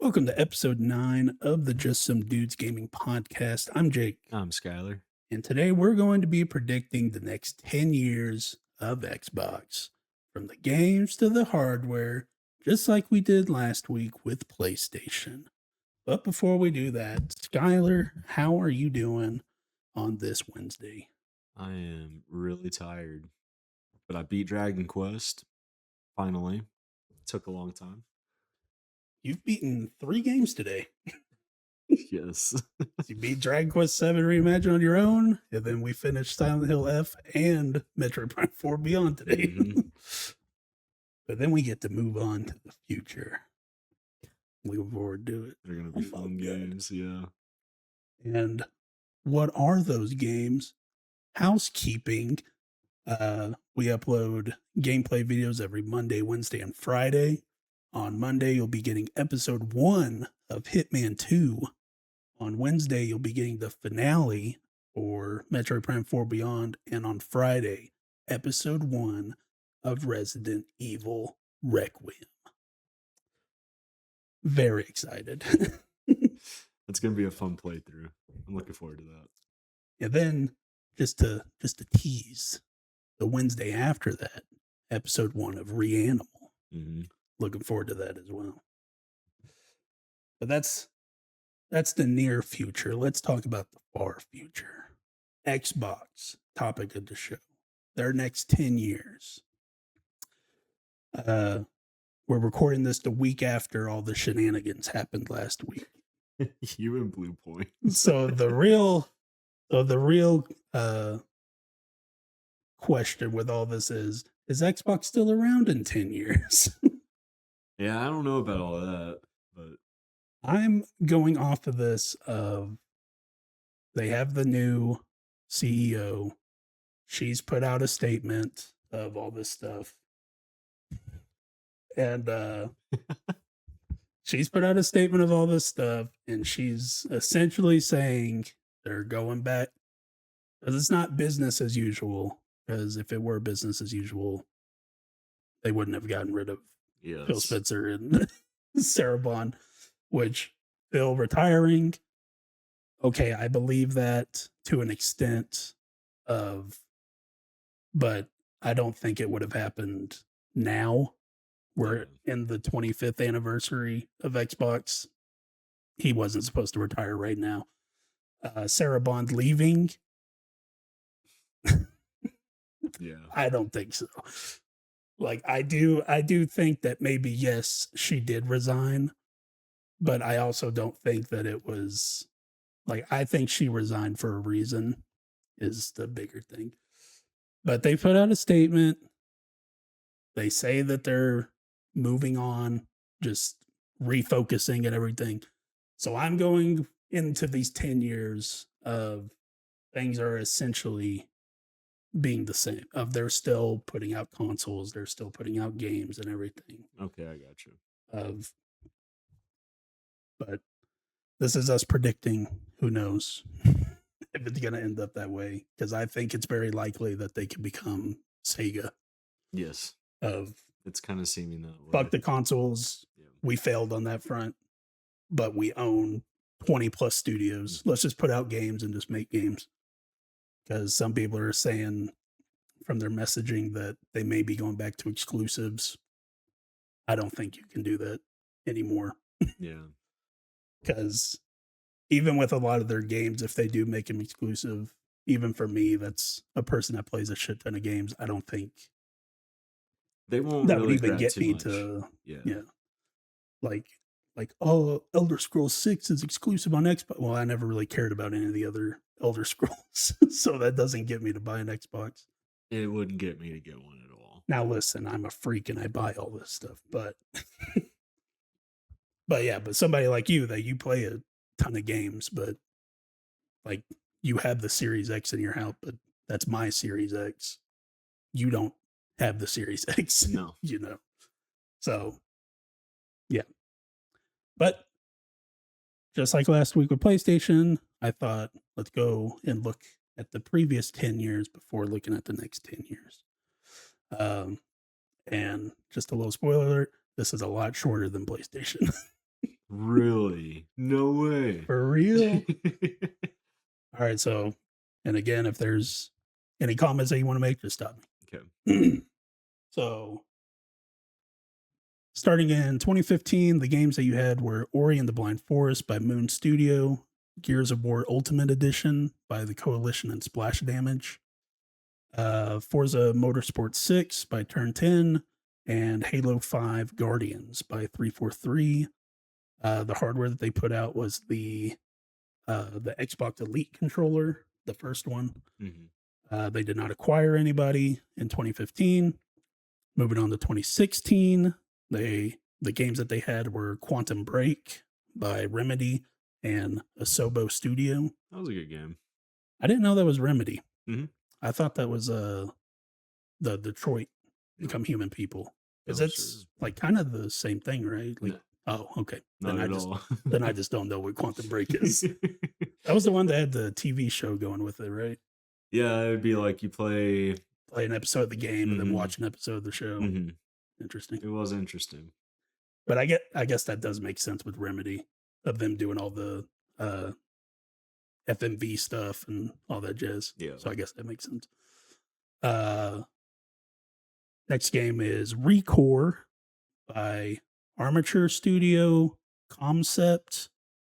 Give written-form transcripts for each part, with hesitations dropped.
Welcome to episode 9 of the Just Some Dudes Gaming Podcast. I'm Jake, I'm Skylar. and today we're going to be predicting the next 10 years of Xbox, from the games to the hardware, just like we did last week with PlayStation. But before we do that, Skylar, how are you doing on this Wednesday? I am really tired, but I beat Dragon Quest. Finally. Took a long time. You've beaten 3 games today. Yes. You beat Dragon Quest 7 Reimagine on your own, and then we finished Silent Hill F and Metroid Prime 4 Beyond today. But then we get to move on to the future. Looking forward to it. They're going to be fun games, yeah. And what are those games? Housekeeping. We upload gameplay videos every Monday, Wednesday, and Friday. On Monday, you'll be getting episode 1 of Hitman 2. On Wednesday, you'll be getting the finale for Metroid Prime 4 Beyond. And on Friday, episode 1 of Resident Evil Requiem. Very excited. It's going to be a fun playthrough. I'm looking forward to that. And then, just to tease, the Wednesday after that, episode 1 of Reanimal. Looking forward to that as well. But that's the near future. Let's talk about the far future. Xbox, topic of the show. Their next 10 years. We're recording this the week after all the shenanigans happened last week. You and Blue Point. So the real question with all this is Xbox still around in 10 years? Yeah, I don't know about all of that, but I'm going off of this of they have the new CEO. She's put out a statement of all this stuff. And she's put out a statement of all this stuff, and she's essentially saying they're going back because it's not business as usual. Because if it were business as usual, they wouldn't have gotten rid of Phil Spencer and Sarah Bond, which Phil retiring. Okay, I believe that to an extent but I don't think it would have happened now. We're in the 25th anniversary of Xbox. He wasn't supposed to retire right now. Sarah Bond leaving. Yeah. I don't think so. Like I do think that maybe yes, she did resign, but I also don't think that it was like I think she resigned for a reason is the bigger thing. But they put out a statement. They say that they're moving on, just refocusing and everything. So I'm going into these 10 years of things are essentially being the same. Of they're still putting out consoles, they're still putting out games and everything. Okay, I got you. But this is us predicting. Who knows if it's going to end up that way? Because I think it's very likely that they could become Sega. Yes. It's kind of seeming that way. Fuck the consoles. Yeah. We failed on that front, but we own 20 plus studios. Let's just put out games and just make games. Because some people are saying from their messaging that they may be going back to exclusives. I don't think you can do that anymore. Yeah. Because even with a lot of their games, if they do make them exclusive, even for me, that's a person that plays a shit ton of games. I don't think they won't that really would even get me much. To like oh, Elder Scrolls 6 is exclusive on Xbox. Well, I never really cared about any of the other Elder Scrolls, so that doesn't get me to buy an Xbox. It wouldn't get me to get one at all. Now listen, I'm a freak and I buy all this stuff, but but somebody like you that you play a ton of games, but like you have the Series X in your house, but that's my Series X. You don't have the Series X. No. So yeah. But just like last week with PlayStation, I thought let's go and look at the previous 10 years before looking at the next 10 years. And just a little spoiler alert, this is a lot shorter than PlayStation. Really? real. All right, so, and again, if there's any comments that you want to make, just stop Okay. me. So, starting in 2015, the games that you had were Ori and the Blind Forest by Moon Studio, Gears of War Ultimate Edition by the Coalition and Splash Damage, Forza Motorsport 6 by Turn 10, and Halo 5 Guardians by 343. The hardware that they put out was the Xbox Elite controller, the first one. They did not acquire anybody in 2015. Moving on to 2016, the games that they had were Quantum Break by Remedy and Asobo Studio. That was a good game. I didn't know that was Remedy. Mhm. I thought that was the Detroit Become Human people. Because Oh, it's sure. like kind of the same thing, right? Like, No, oh, okay. not Then at all. I just don't know what Quantum Break is. That was the one that had the TV show going with it, right? Yeah, it'd be like you play. Play an episode of the game and then Mhm. watch an episode of the show. Mhm. Interesting. It was interesting. But I guess that does make sense with Remedy of them doing all the FMV stuff and all that jazz. Yeah. So I guess that makes sense. Next game is Recore by Armature Studio, Concept,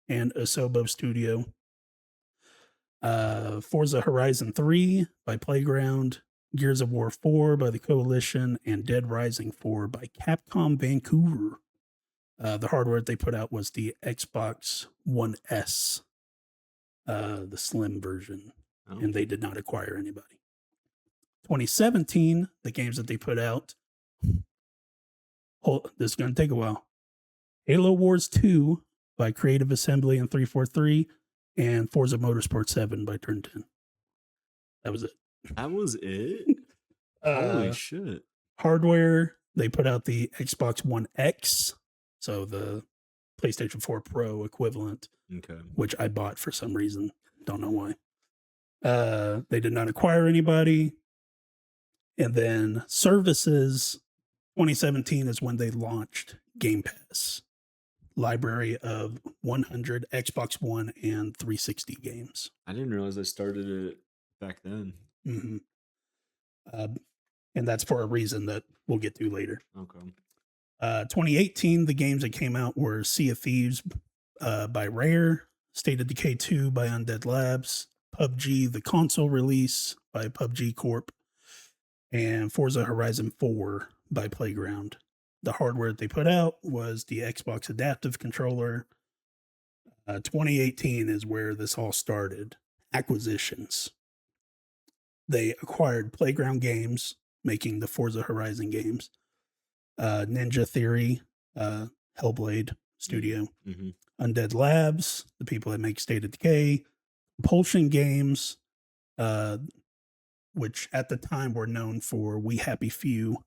and Asobo Studio. Forza Horizon 3 by Playground, Gears of War 4 by the Coalition, and Dead Rising 4 by Capcom Vancouver. The hardware they put out was the Xbox One S, the slim version, Oh. and they did not acquire anybody. 2017, the games that they put out. This is going to take a while. Halo Wars 2 by Creative Assembly and 343, and Forza Motorsport 7 by Turn 10. That was it. That was it? Holy shit. Hardware, they put out the Xbox One X, so the PlayStation 4 Pro equivalent, Okay. which I bought for some reason. Don't know why. They did not acquire anybody. And then services, 2017 is when they launched Game Pass, library of 100 Xbox One and 360 games. I didn't realize they started it back then. Mm-hmm. And that's for a reason that we'll get to later. Okay. 2018, the games that came out were Sea of Thieves by Rare, State of Decay 2 by Undead Labs, PUBG, the console release by PUBG Corp, and Forza Horizon 4 by Playground. The hardware that they put out was the Xbox Adaptive Controller. 2018 is where this all started. Acquisitions. They acquired Playground Games, making the Forza Horizon games. Ninja Theory, Hellblade Studio, Undead Labs, the people that make State of Decay, Propulsion Games, which at the time were known for We Happy Few,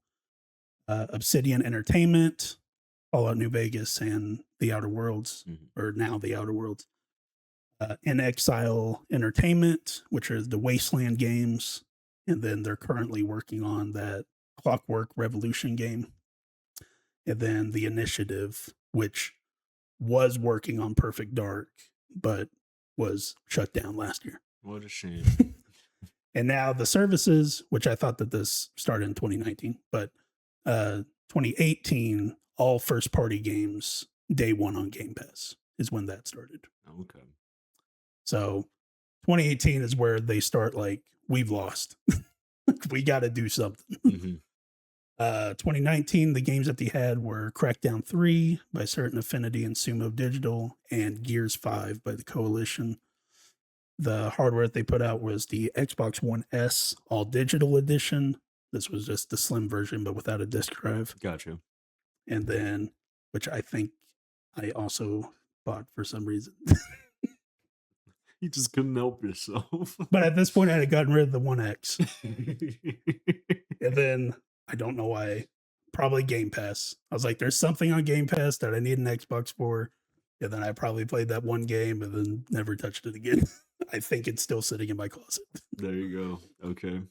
Obsidian Entertainment, Fallout New Vegas, and The Outer Worlds, or now The Outer Worlds. In Exile Entertainment, which are the Wasteland games, and then they're currently working on that Clockwork Revolution game. And then The Initiative, which was working on Perfect Dark, but was shut down last year. What a shame. And now the services, which I thought that this started in 2019, but 2018, all first party games, day one on Game Pass is when that started. Okay. So 2018 is where they start like, we've lost. We got to do something. 2019, the games that they had were Crackdown 3 by Certain Affinity and Sumo Digital, and Gears 5 by the Coalition. The hardware that they put out was the Xbox One S All Digital Edition. This was just the slim version, but without a disk drive. Gotcha. And then, which I think I also bought for some reason. You just couldn't help yourself. But at this point, I had gotten rid of the One X. And then, I don't know why, probably Game Pass. I was like, there's something on Game Pass that I need an Xbox for. And then I probably played that one game and then never touched it again. I think it's still sitting in my closet. There you go. Okay.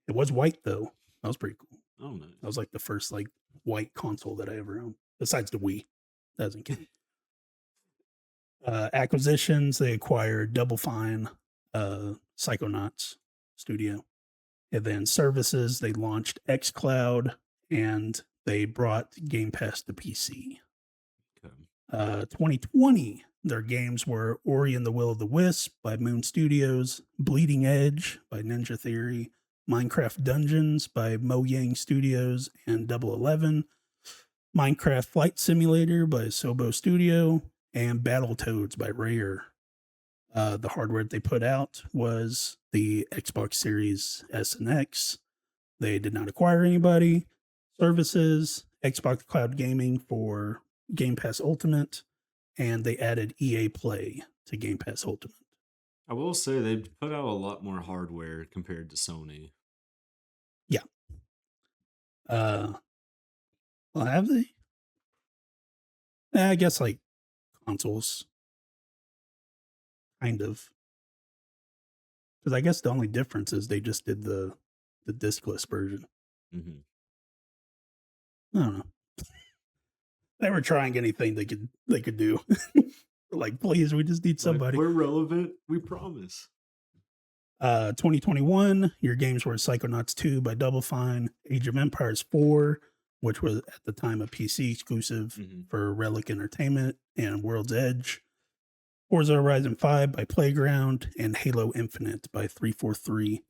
It was white though. That was pretty cool. Oh, nice. That was like the first like white console that I ever owned, besides the Wii. That doesn't count. Acquisitions, they acquired Double Fine, Psychonauts Studio. And then services, they launched xCloud and they brought Game Pass to PC. Okay. 2020, their games were Ori and the Will of the Wisp by Moon Studios, Bleeding Edge by Ninja Theory, Minecraft Dungeons by Mojang Studios and Double 11, Minecraft Flight Simulator by Sobo Studio, and Battletoads by Rare. The hardware they put out was the Xbox Series S and X. They did not acquire anybody. Services, Xbox Cloud Gaming for Game Pass Ultimate, and they added EA Play to Game Pass Ultimate. I will say they put out a lot more hardware compared to Sony. Yeah. Well, have they? I guess like consoles, kind of. Because I guess the only difference is they just did the discless version. Mm-hmm. I don't know. They were trying anything they could do. Like, please, we just need somebody. Like, we're relevant, we promise. 2021, your games were Psychonauts 2 by Double Fine, Age of Empires 4, which was at the time a PC exclusive for Relic Entertainment, and World's Edge, Forza Horizon 5 by Playground, and Halo Infinite by 343.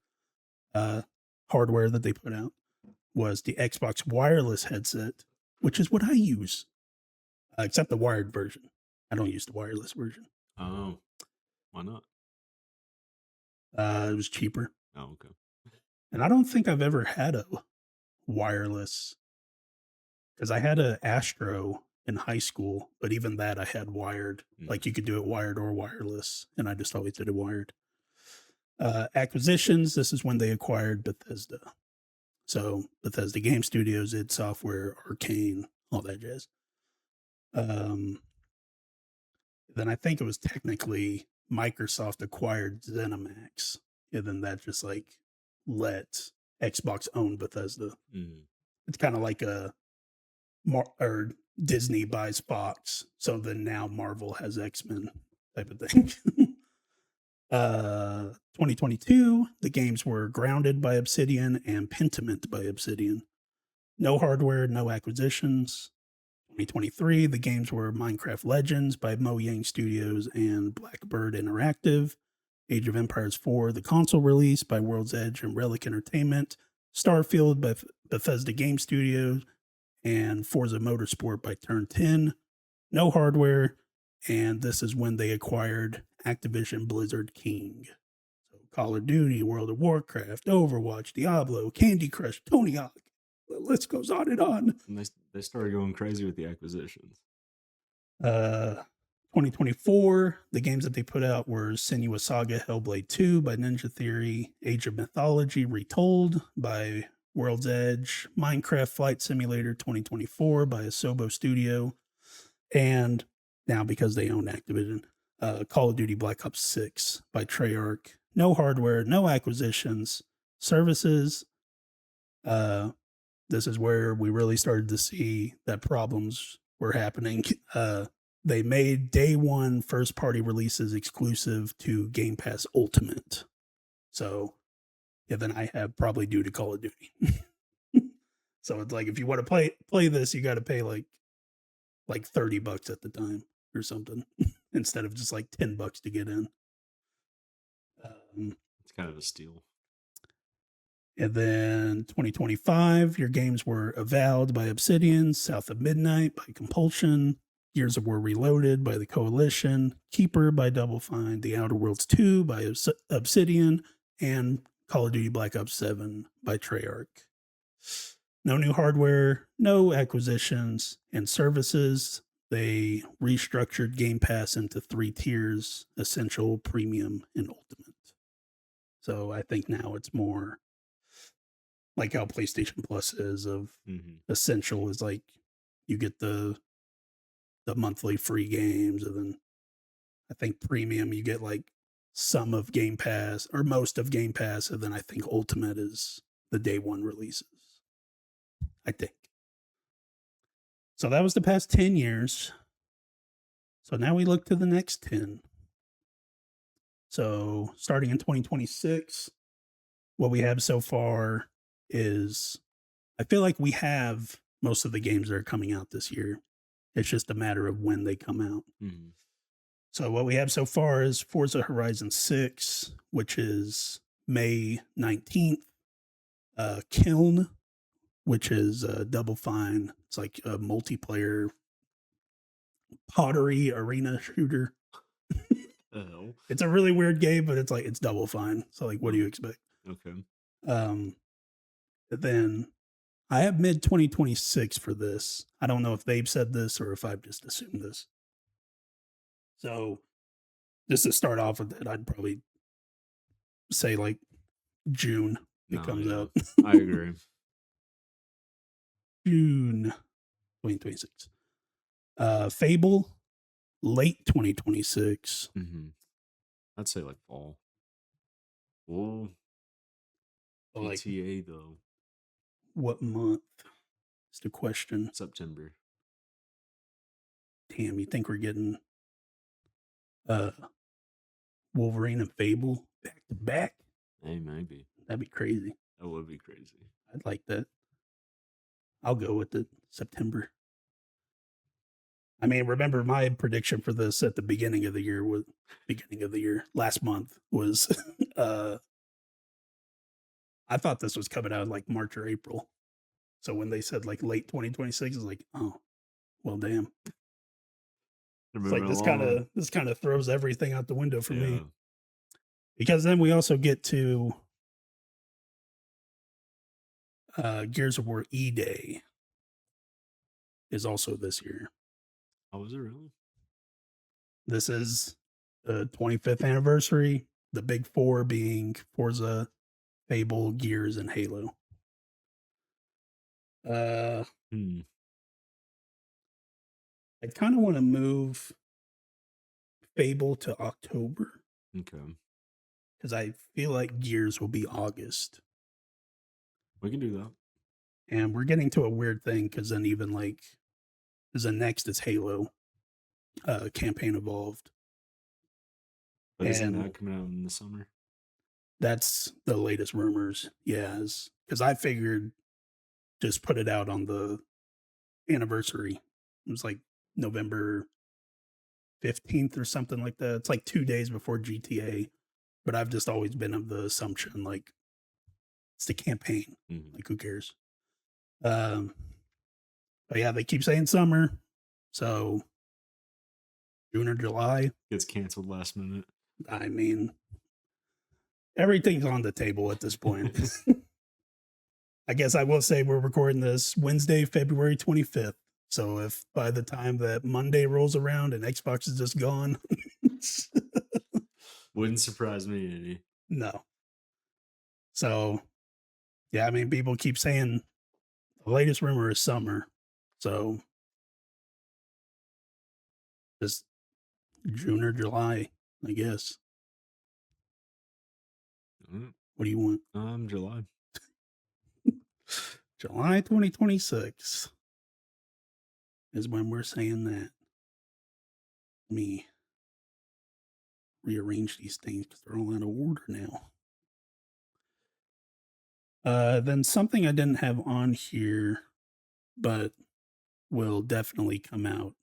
Hardware that they put out was the Xbox wireless headset, which is what I use, except the wired version. I don't use the wireless version. Oh, why not? It was cheaper. Oh, okay. And I don't think I've ever had a wireless, because I had a Astro in high school, but even that I had wired. Like you could do it wired or wireless, and I just always did it wired. Acquisitions, this is when they acquired Bethesda. So Bethesda Game Studios, id Software, Arcane, all that jazz. Then I think it was technically Microsoft acquired ZeniMax, and then that just like let Xbox own Bethesda. It's kind of like a or Disney buys Fox, so then now Marvel has X-Men type of thing. 2022, the games were Grounded by Obsidian and Pentiment by Obsidian. No hardware, no acquisitions. 2023, the games were Minecraft Legends by Mojang Studios and Blackbird Interactive, Age of Empires 4, the console release by World's Edge and Relic Entertainment, Starfield by Bethesda Game Studios, and Forza Motorsport by Turn 10. No hardware, and this is when they acquired Activision Blizzard King. So Call of Duty, World of Warcraft, Overwatch, Diablo, Candy Crush, Tony Hawk. The list goes on and on. And they started going crazy with the acquisitions. 2024, the games that they put out were Senua's Saga Hellblade 2 by Ninja Theory, Age of Mythology Retold by World's Edge, Minecraft Flight Simulator 2024 by Asobo Studio, and now because they own Activision, Call of Duty Black Ops 6 by Treyarch. No hardware, no acquisitions, services. This is where we really started to see that problems were happening. They made day one first party releases exclusive to Game Pass Ultimate. So, yeah, then I have probably due to Call of Duty. So it's like, if you want to play this, you got to pay like $30 at the time or something instead of just like $10 to get in. It's kind of a steal. And then 2025, your games were Avowed by Obsidian, South of Midnight by Compulsion, Gears of War Reloaded by the Coalition, Keeper by Double Fine, The Outer Worlds 2 by Obsidian, and Call of Duty Black Ops 7 by Treyarch. No new hardware, no acquisitions, and services. They restructured Game Pass into 3 tiers: Essential, Premium, and Ultimate. So I think now it's more like how PlayStation Plus is of Essential is like you get the monthly free games, and then I think Premium you get like some of Game Pass or most of Game Pass, and then I think Ultimate is the day one releases. I think. So that was the past 10 years. So now we look to the next 10. So starting in 2026, what we have so far is I feel like we have most of the games that are coming out this year. It's just a matter of when they come out. Mhm. So what we have so far is Forza Horizon 6, which is May 19th. Kiln, which is Double Fine. It's like a multiplayer pottery arena shooter. Oh, It's a really weird game, but it's like it's Double Fine. So like, what do you oh, expect? okay. Um, then I have mid 2026 for this. I don't know if they've said this or if I've just assumed this. So just to start off with it, I'd probably say like June it No, comes yeah, out. I agree. June 2026. Fable, late 2026. Mhm. I'd say like fall. Well, So like GTA though, what month is the question? September. Damn, you think we're getting uh Wolverine and Fable back to back? Hey, maybe That'd be crazy. that would be crazy. I'd like that. I'll go with it. September. I mean, remember my prediction for this at the beginning of the year last month was uh I thought this was coming out like March or April. So when they said like late 2026, it's like, oh, well damn. They're It's like moving along. this kind of throws everything out the window for Yeah. me. Because then we also get to Gears of War E Day is also this year. Oh, was it really? This is the 25th anniversary, the big four being Forza, Fable, Gears, and Halo. Uh, Hmm. I kind of want to move Fable to October Okay, because I feel like Gears will be August. we can do that. And we're getting to a weird thing because then even like, because the next is Halo campaign evolved. But isn't And that coming out in the summer? that's the latest rumors. Yeah, because I figured just put it out on the anniversary. It was like November 15th or something like that. It's like 2 days before GTA. But I've just always been of the assumption like it's the campaign. Mhm. Like who cares? Um, but yeah, they keep saying summer. So June or July. Gets canceled last minute. I mean, everything's on the table at this point. I guess I will say we're recording this Wednesday, February 25th. So if by the time that Monday rolls around and Xbox is just gone, Wouldn't surprise me any. no. So yeah, I mean, people keep saying the latest rumor is summer. So just June or July, I guess. Mm, What do you want? July. July 2026 is when we're saying that. Let me rearrange these things because they're all out of order now. Then something I didn't have on here, but will definitely come out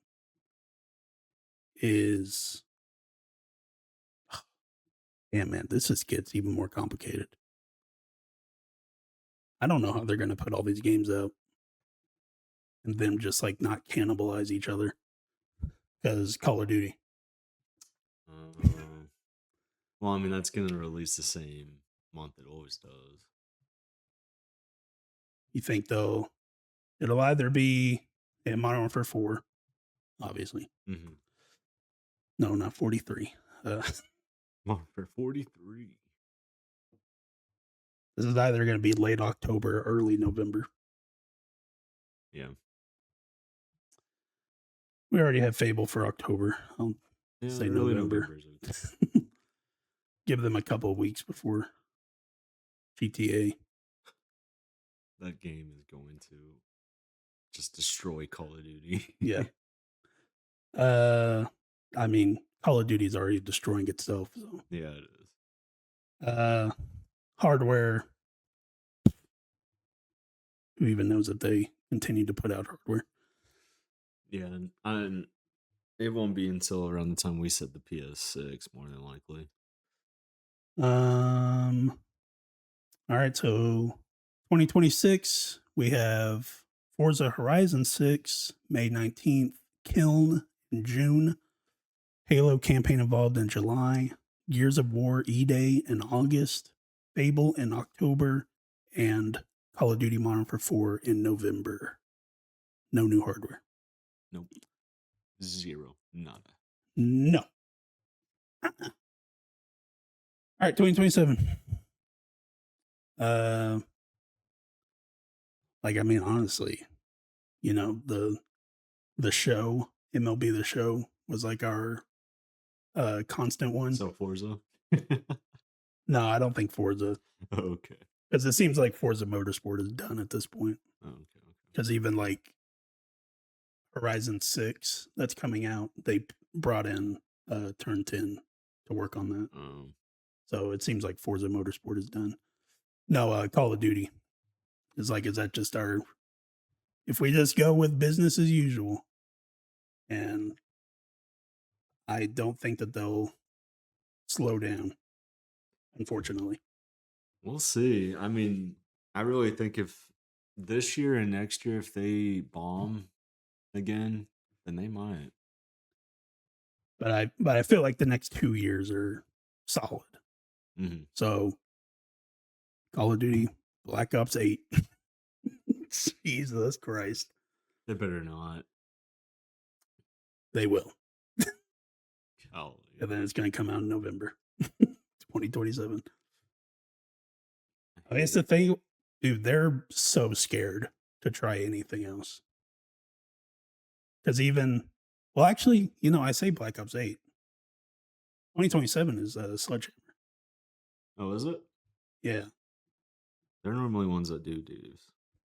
is damn man, this just gets even more complicated. I don't know how they're gonna put all these games out and them just like not cannibalize each other because Call of Duty. Uh, well, I mean, that's going to release the same month it always does. You think though it'll either be Modern Warfare 4, obviously. Mm-hmm. No, not 43. For 43. This is either going to be late October or early November. Yeah. We already have Fable for October. I'll Yeah, say early November. November is okay. Give them a couple of weeks before GTA. That game is going to just destroy Call of Duty. Yeah. Uh, I mean, Call of Duty's already destroying itself. So, Yeah, it is. hardware. Who even knows if they continue to put out hardware? Yeah, and it won't be until around the time we set the PS6, more than likely. Um. All right. So, 2026, we have Forza Horizon 6, May 19th, Kiln in June, Halo campaign involved in July, Gears of War E-Day in August, Fable in October, and Call of Duty Modern Warfare 4 in November. No new hardware. Nope. Zero. Nada. No. All right, 2027. Uh, like I mean, honestly, the show MLB the Show was like our constant one. So Forza? No, I don't think Forza, Okay. because it seems like Forza Motorsport is done at this point. Okay. Because even like Horizon 6 that's coming out, they brought in Turn 10 to work on that. So it seems like Forza Motorsport is done. No, Call of Duty is like, is that just our, if we just go with business as usual? And I don't think that they'll slow down, unfortunately. We'll see. I mean, I really think if this year and next year, if they bomb again, then they might. But I feel like the next 2 years are solid. Mm-hmm. So Call of Duty Black Ops 8. Jesus Christ. They better not. They will. Golly. And then it's going to come out in November 2027. I mean, it's the thing, dude, they're so scared to try anything else. Because even, well, actually, I say Black Ops 8. 2027 is Sledgehammer. Oh, is it? Yeah. They're normally ones that do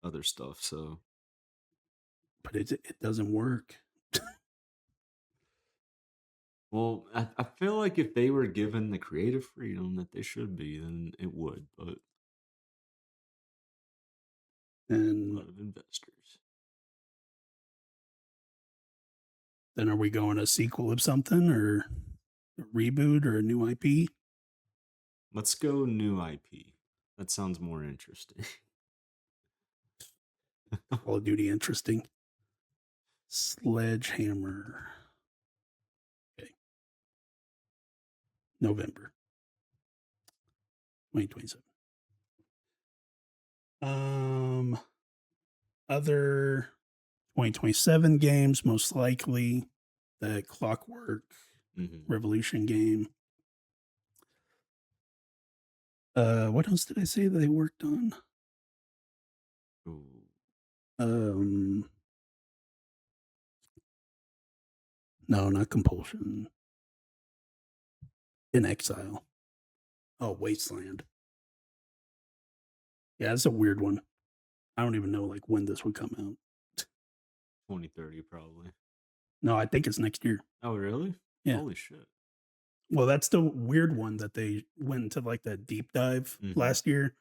other stuff, so. But it doesn't work. Well, I feel like if they were given the creative freedom that they should be, then it would, but a And lot of investors. then are we going a sequel of something or a reboot or a new IP? Let's go new IP. That sounds more interesting. Call of Duty interesting. Sledgehammer. Okay. November 2027. Other 2027 games, most likely the Clockwork Revolution game. What else did I say that they worked on? Ooh. No, not Compulsion. In Exile. Oh, Wasteland. Yeah, it's a weird one. I don't even know like when this would come out. 2030 probably. No, I think it's next year. Oh, really? Yeah. Holy shit. Well, that's the weird one that they went into like that deep dive last year.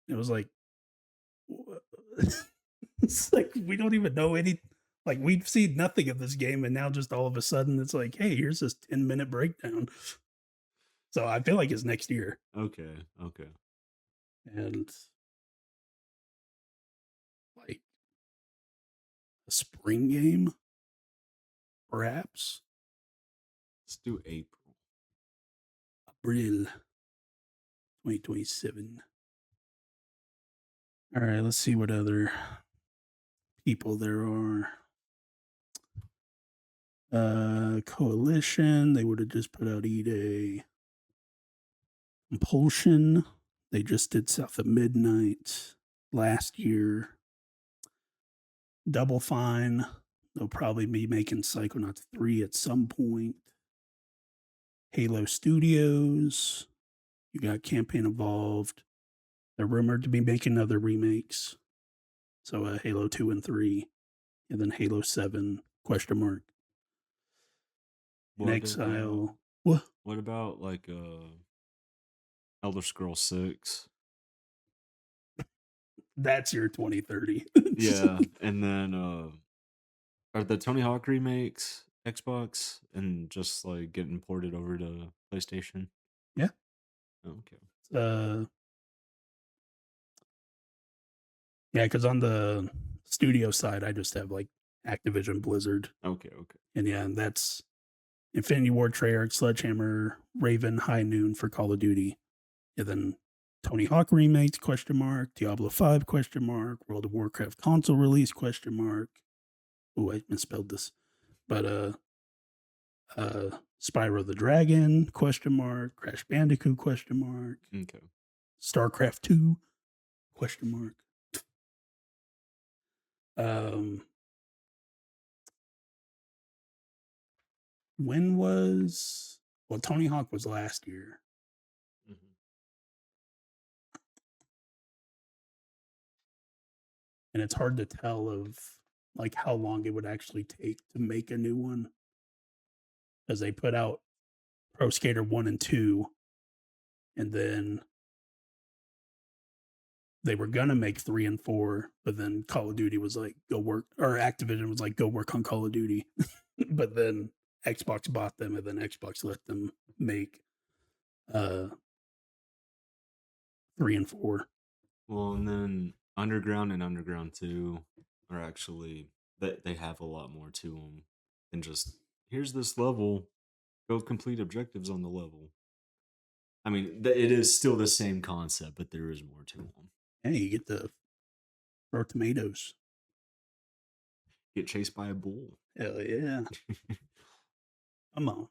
It was like, it's like we don't even know any. Like we've seen nothing of this game, and now just all of a sudden it's like, hey, here's this 10-minute breakdown. So I feel like it's next year. Okay. And like a spring game, perhaps. Let's do April. April 2027. All right, let's see what other people there are. Coalition, they would have just put out E-Day. Compulsion, they just did South of Midnight last year. Double Fine, they'll probably be making Psychonauts 3 at some point. Halo Studios, you got Campaign Evolved. They're rumored to be making other remakes. So Halo 2 and 3, and then Halo 7, question mark. In What Exile. What? what about like Elder Scrolls 6? That's your 2030. Yeah, and then are the Tony Hawk remakes Xbox and just like getting ported over to PlayStation? Yeah. Oh, okay. Uh, yeah, because on the studio side, I just have like Activision Blizzard. Okay, okay. And yeah, that's Infinity Ward, Treyarch, Sledgehammer, Raven, High Noon for Call of Duty. And then Tony Hawk remakes, question mark, Diablo 5, question mark, World of Warcraft console release, question mark. Oh, I misspelled this. But Spyro the Dragon, question mark, Crash Bandicoot, question mark, Okay. StarCraft 2, question mark. Um when was Tony Hawk was last year. Mhm. And it's hard to tell of like how long it would actually take to make a new one because they put out Pro Skater 1 and 2 and then they were gonna make 3 and 4, but then Call of Duty was like, go work, or Activision was like, go work on Call of Duty. But then Xbox bought them and then Xbox let them make uh 3 and 4. Well, and then Underground and Underground 2 are actually they have a lot more to them than just here's this level, go complete objectives on the level. I mean, it is still the same concept, but there is more to them. Hey, you get to throw tomatoes. Get chased by a bull. Hell yeah. Come on.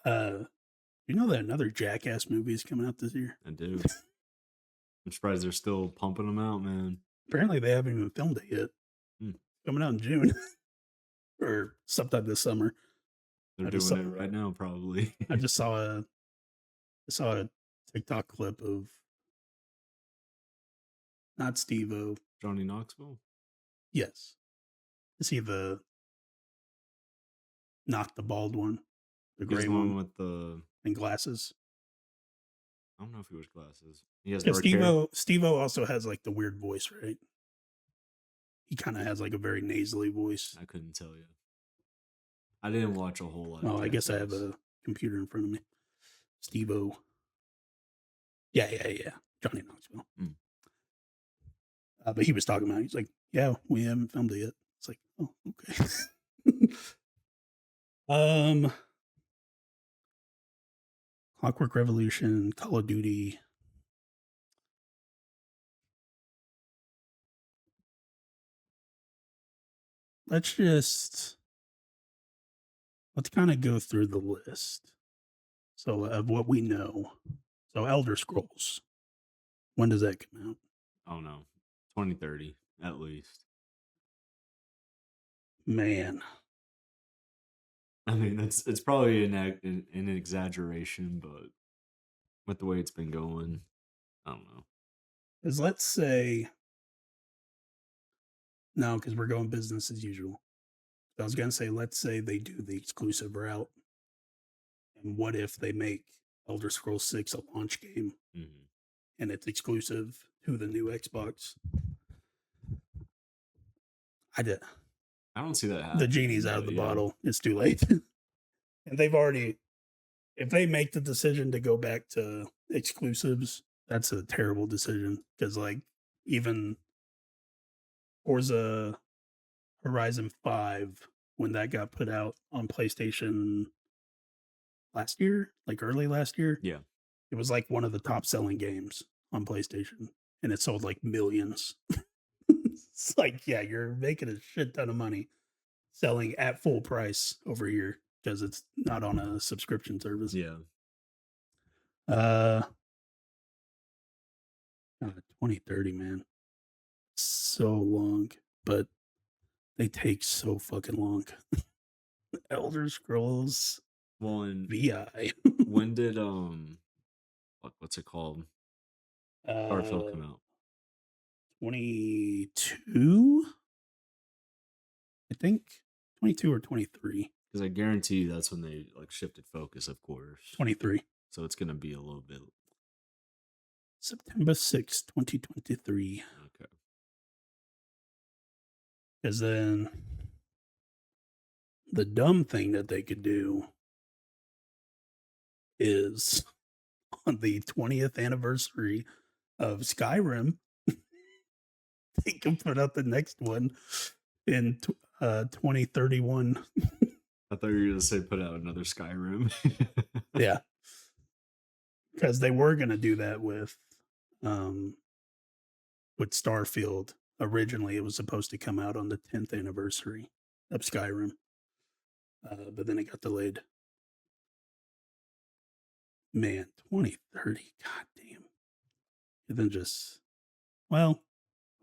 Uh you know that another Jackass movie is coming out this year? I do. I'm surprised they're still pumping them out, man. Apparently they haven't even filmed it yet. Hmm. Coming out in June or sometime this summer. They're I just doing saw it right now, probably. I just saw a TikTok clip of not Steve-O. Johnny Knoxville. Yes. Is he the not the bald one, the He's gray the one one, with the. and glasses? I don't know if he wears glasses. He has Because dark hair. Steve-O also has like the weird voice, right? He kind of has like a very nasally voice. I couldn't tell you. I didn't watch a whole lot of Oh, I guess I have Jackass. a computer in front of me. Steve-O. Yeah. Johnny Knoxville. Mm. But he was talking about it. He's like, yeah, we haven't filmed it yet. It's like, oh, okay. Clockwork Revolution, Call of Duty. Let's kind of go through the list. So of what we know. So Elder Scrolls. When does that come out? Oh no, 2030 at least. Man, I mean, it's probably an exaggeration, but with the way it's been going, I don't know. because let's say no, because we're going business as usual. I was gonna say, let's say they do the exclusive route, and what if they make Elder Scrolls 6 a launch game Mm-hmm. and it's exclusive to the new Xbox? I did. I don't see that happening. The genie's out of the yeah. bottle. It's too late. And they've already, if they make the decision to go back to exclusives, that's a terrible decision because, like, even Forza Horizon 5, when that got put out on PlayStation last year, like early last year, Yeah. it was like one of the top selling games on PlayStation and it sold like millions. It's like, yeah, you're making a shit ton of money selling at full price over here because it's not on a subscription service. Yeah. Uh, 2030, man. So long, but they take so fucking long. Elder Scrolls Well, and VI. when did what's it called? Starfield come out? 22? I think 22 or 23. Because I guarantee you that's when they like shifted focus, of course. 23. So it's gonna be a little bit September 6th, 2023. okay. Because then the dumb thing that they could do is on the 20th anniversary of Skyrim, they can put out the next one in 2031. I thought you were gonna say put out another Skyrim. Yeah. Because they were going to do that with Starfield. Originally, it was supposed to come out on the 10th anniversary of Skyrim, but then it got delayed. Man, 2030, god damn. And then just, well,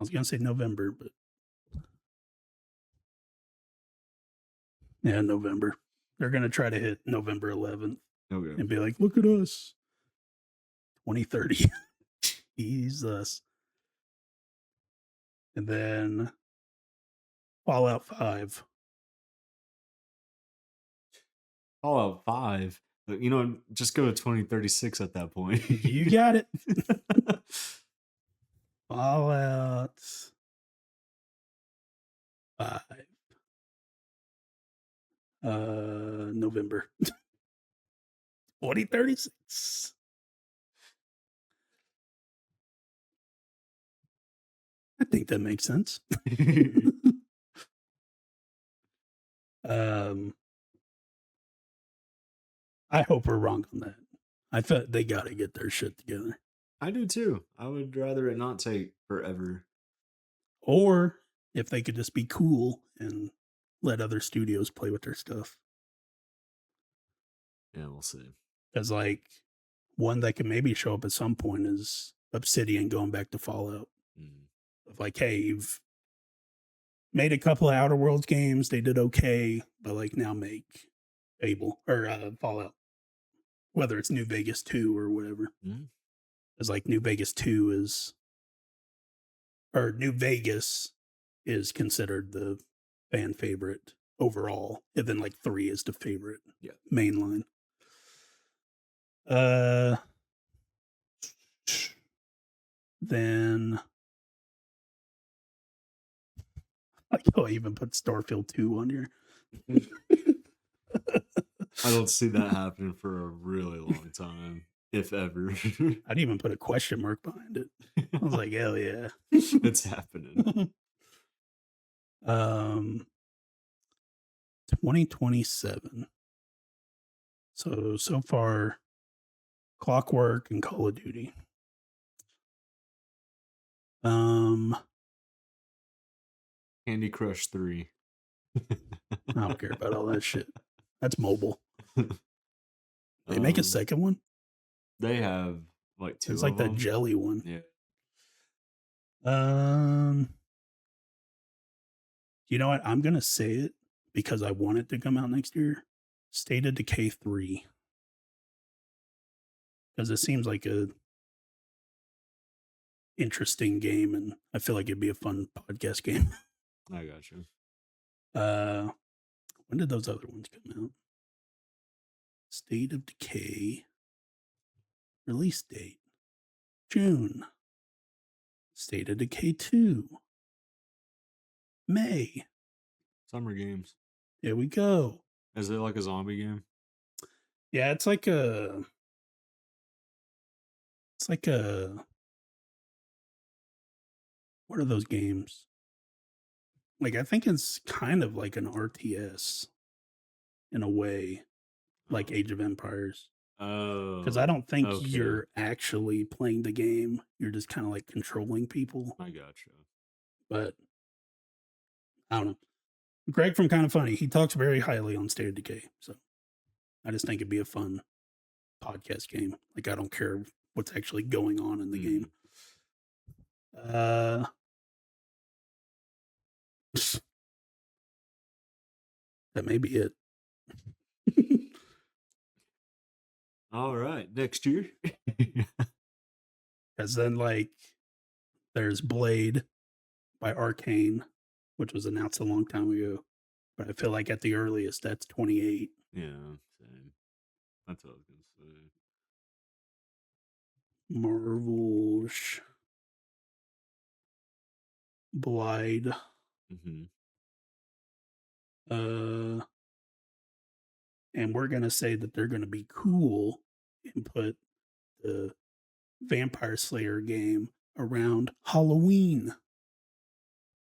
I was going to say November, but yeah, November. They're going to try to hit November 11th Okay. and be like, look at us. 2030. Jesus. And then Fallout 5. Fallout 5. You know, just go to 2036 at that point. You got it. Fallout 5. November 2036. I think that makes sense. I hope we're wrong on that. I thought they got to get their shit together. I do too. I would rather it not take forever. Or if they could just be cool and let other studios play with their stuff. Yeah, we'll see. As like one that can maybe show up at some point is Obsidian going back to Fallout. Of like, hey, you've made a couple of Outer Worlds games, they did okay, but like now make Fable or Fallout, whether it's New Vegas 2 or whatever. It's like New Vegas 2 is, or New Vegas is considered the fan favorite overall, and then like 3 is the favorite mainline. Then I even put Starfield 2 on here. I don't see that happening for a really long time, if ever. I'd even put a question mark behind it. I was like, hell yeah. It's happening. 2027. So far, Clockwork and Call of Duty. Candy Crush 3. I don't care about all that shit. That's mobile. They make a second one? They have like 2 It's of like that them. jelly one. Yeah. You know what? I'm going to say it because I want it to come out next year. State of Decay 3. Because it seems like a interesting game, and I feel like it'd be a fun podcast game. I got you. When did those other ones come out? State of Decay. Release date. June. State of Decay 2. May. Summer games. Here we go. Is it like a zombie game? Yeah, it's like a what are those games? Like I think it's kind of like an RTS in a way, like Age of Empires. Oh. Because I don't think okay. you're actually playing the game. You're just kind of like controlling people. I gotcha. But I don't know. Greg from Kind of Funny, he talks very highly on State of Decay. So I just think it'd be a fun podcast game. Like I don't care what's actually going on in the game. That may be it. All right, next year. Because then, like, there's Blade by Arcane, which was announced a long time ago, but I feel like at the earliest that's 28. Yeah, same. That's what I was gonna say. Marvel's Blide. Mhm. Uh, and we're gonna say that they're gonna be cool and put the Vampire Slayer game around Halloween,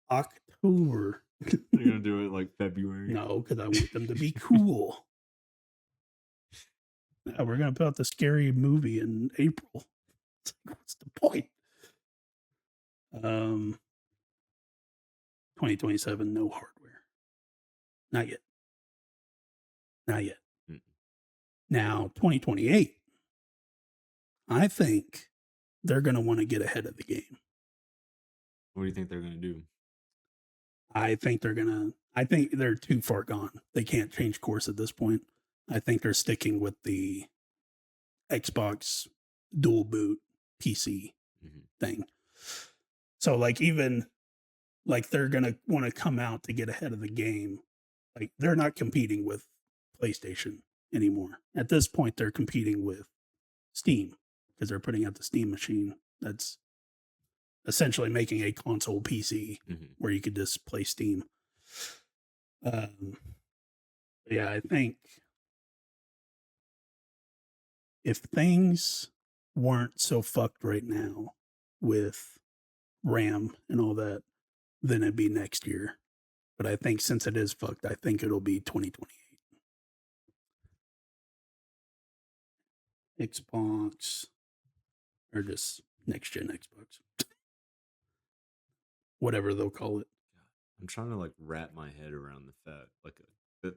October. They're gonna do it like February. No, because I want them to be cool. We're gonna put out the scary movie in April. It's like, what's the point? 2027, no hardware. Not yet. Not yet. Mm. Now, 2028, I think they're gonna want to get ahead of the game. What do you think they're gonna do? I think they're too far gone. They can't change course at this point. I think they're sticking with the Xbox dual boot PC Mhm. thing. So like even like they're gonna want to come out to get ahead of the game. Like they're not competing with PlayStation anymore. At this point, they're competing with Steam because they're putting out the Steam machine that's essentially making a console PC Mhm. where you could just play Steam. Um, yeah, I think if things weren't so fucked right now with RAM and all that, then it'd be next year. But I think since it is fucked, I think it'll be 2028. Xbox or just next gen Xbox, whatever they'll call it. I'm trying to like wrap my head around the fact, like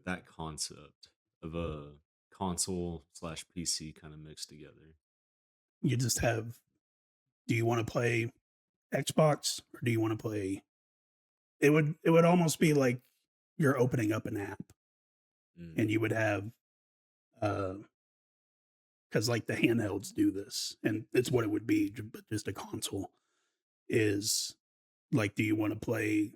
that concept of a console slash PC kind of mixed together. You just have, do you want to play Xbox or do you want to play? It would almost be like you're opening up an app Mm. and you would have, because like the handhelds do this, and it's what it would be, but just a console is like, do you want to play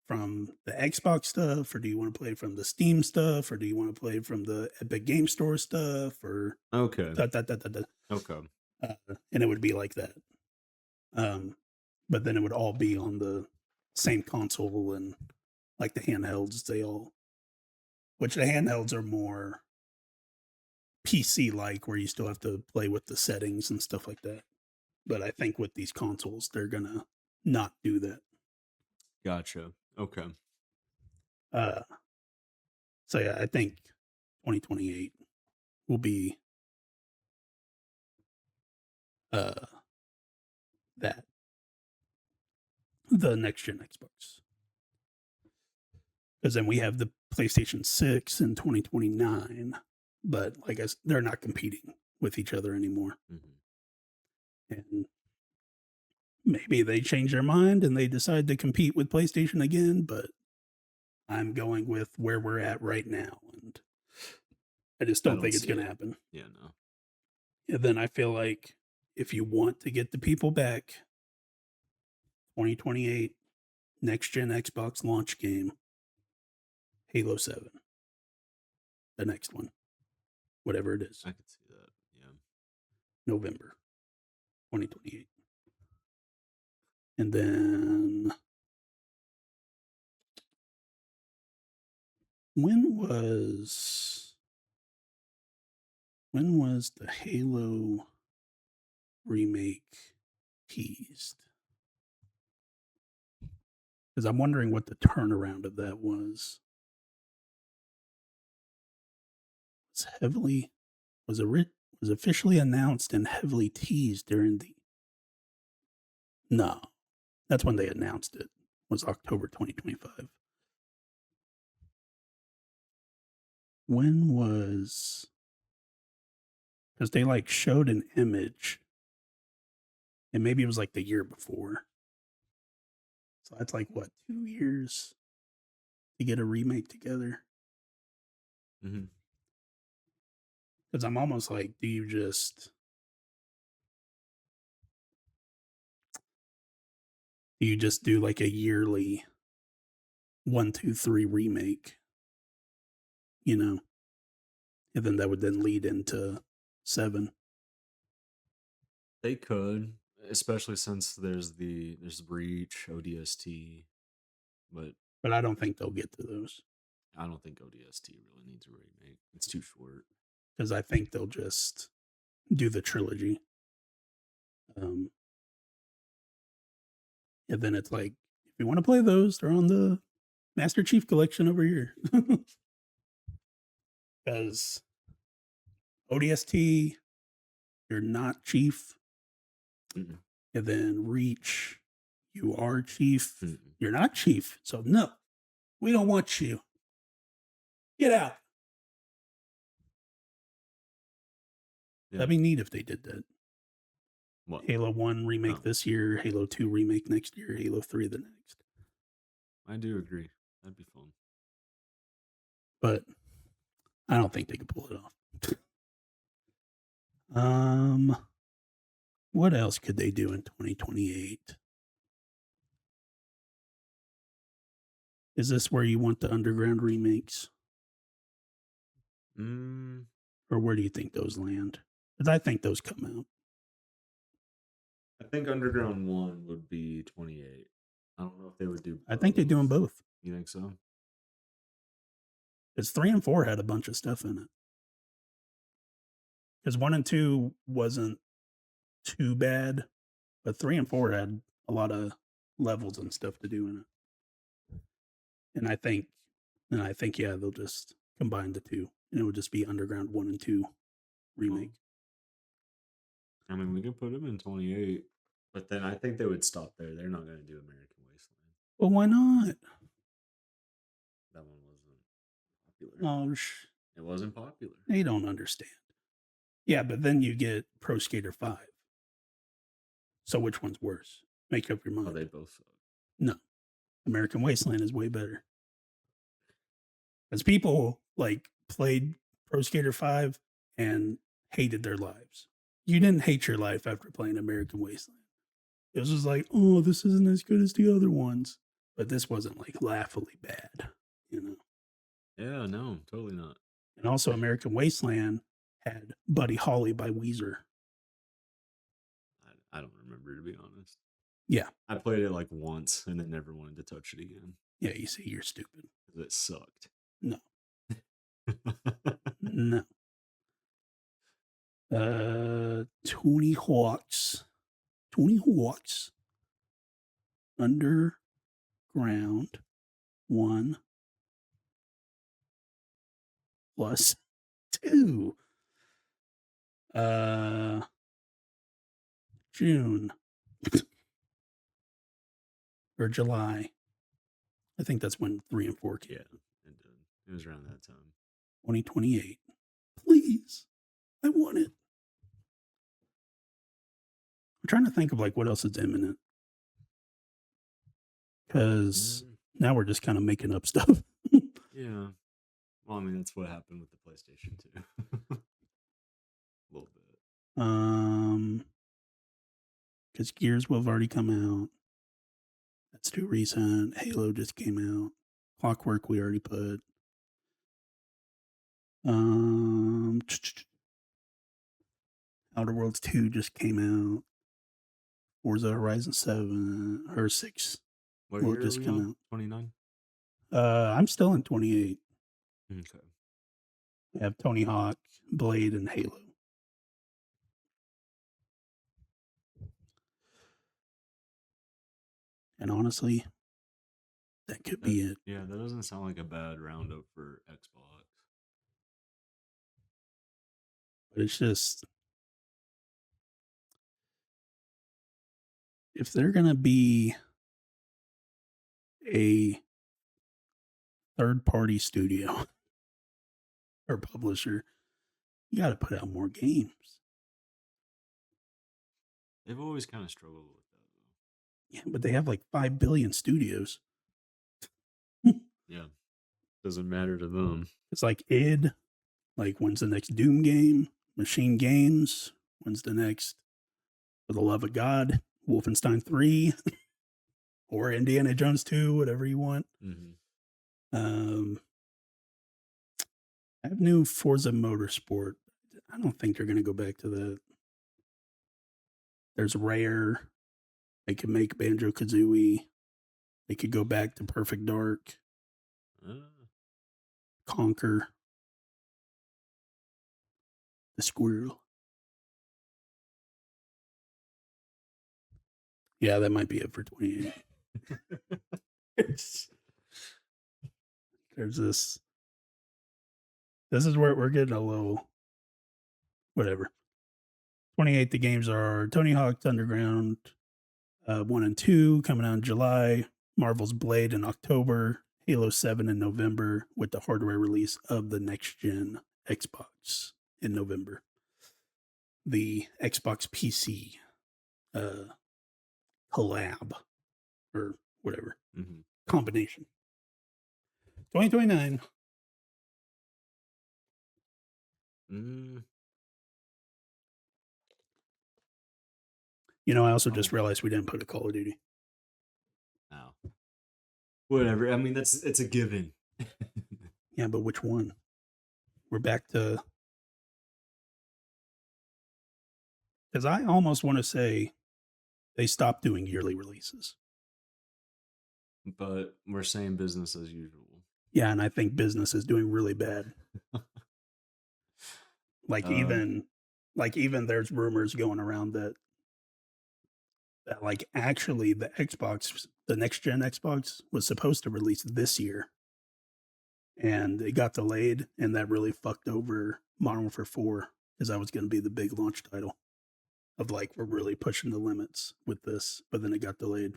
from the Xbox stuff, or do you want to play from the Steam stuff, or do you want to play from the Epic Game Store stuff, or Okay. da. Okay. And it would be like that. Um, but then it would all be on the same console, and like the handhelds, which the handhelds are more PC like, where you still have to play with the settings and stuff like that. But I think with these consoles, they're gonna not do that. Gotcha. Okay. Uh, so yeah, I think 2028 will be uh that the next gen Xbox, because then we have the PlayStation 6 in 2029. But like they're not competing with each other anymore, Mhm. and maybe they change their mind and they decide to compete with PlayStation again. But I'm going with where we're at right now, and I just I don't don't think it's see going to it. happen. Yeah, no. And then I feel like if you want to get the people back, 2028 next gen Xbox launch game, Halo 7, the next one, whatever it is, I could see that. Yeah. November 2028. And then when was when was the Halo remake teased? Because I'm wondering what the turnaround of that was. It's heavily was officially announced and heavily teased during the no, that's when they announced it. Was October 2025. When was because they like showed an image and maybe it was like the year before. So that's like what, 2 years to get a remake together? Mhm. Because I'm almost like, do you just do like a yearly 1, 2, 3 remake? you know, and then that would then lead into 7. They could, especially since there's Breach, ODST, but But I don't think they'll get to those I don't think ODST really needs a remake. It's too short. because I think they'll just do the trilogy. And then it's like, if you want to play those, they're on the Master Chief Collection over here. Because ODST, you're not Chief. Mm-mm. And then Reach, you are Chief. Mm-mm. You're not Chief. So, no, we don't want you. Get out. Yeah. That'd be neat if they did that. What? Halo 1 remake Oh. this year, Halo 2 remake next year, Halo 3 the next. I do agree. That'd be fun. But I don't think they could pull it off. What else could they do in 2028? Is this where you want the Underground remakes? Or where do you think those land? Because I think those come out. I think Underground 1 would be 28. I don't know if they would do both. I think they do them both. You think so? Because 3 and 4 had a bunch of stuff in it. Because 1 and 2 wasn't too bad, but 3 and 4 had a lot of levels and stuff to do in it. And I think, yeah, they'll just combine the two, and it would just be Underground 1 and 2 remake. I mean, we could put them in 28, but then I think they would stop there. They're not going to do American Wasteland. Well, why not? That one wasn't popular. Oh, it wasn't popular. They don't understand. Yeah, but then you get Pro Skater 5. So which one's worse? Make up your mind. Oh, they both suck. No. American Wasteland is way better. As people like played Pro Skater 5 and hated their lives. You didn't hate your life after playing American Wasteland. It was just like, oh, this isn't as good as the other ones. But this wasn't like laughably bad, you know? Yeah, no, totally not. And also American Wasteland had Buddy Holly by Weezer. I don't remember, to be honest. Yeah. I played it like once and then never wanted to touch it again. Yeah, you see, you're stupid. It sucked. No. No. Tony Hawk's. Underground 1 plus 2. June or July. I think that's when 3 and 4 came. Yeah, it did. It was around that time. 2028. Please. I want it. I'm trying to think of like what else is imminent. Because now we're just kind of making up stuff. Yeah. Well, I mean, that's what happened with the PlayStation 2. A little bit. Because Gears will have already come out. That's too recent. Halo just came out. Clockwork we already put. Outer Worlds 2 just came out. Forza Horizon 7 or 6 What will year just are we come on? out. 29? I'm still in 28. Okay. I have Tony Hawk, Blade, and Halo. And honestly, that could be it. Yeah, that doesn't sound like a bad roundup for Xbox. But it's just, if they're going to be a third-party studio or publisher, you got to put out more games. They've always kind of struggled with that, though. Yeah, but they have like 5 billion studios. Yeah. Doesn't matter to them. It's like id, like when's the next Doom game? Machine Games, when's the next, for the love of God, Wolfenstein 3 or Indiana Jones 2, whatever you want. Mm-hmm. I have new Forza Motorsport. I don't think they're gonna go back to that. There's Rare. They could make Banjo-Kazooie. They could go back to Perfect Dark, Uh, Conquer, the Squirrel. Yeah, that might be it for 28. There's this. This is where we're getting a little whatever. 28, the games are Tony Hawk's Underground 1 and 2 coming out in July, Marvel's Blade in October, Halo 7 in November, with the hardware release of the next gen Xbox in November. The Xbox PC collab or whatever combination. 2029. You know, I also just realized we didn't put a Call of Duty. Oh. Whatever. I mean, it's a given. Yeah, but which one? We're back to, because I almost want to say they stopped doing yearly releases. But we're saying business as usual. Yeah, and I think business is doing really bad. Even there's rumors going around that like actually the Xbox, the next gen Xbox was supposed to release this year. And it got delayed, and that really fucked over Modern Warfare 4 because that was going to be the big launch title of like we're really pushing the limits with this, but then it got delayed.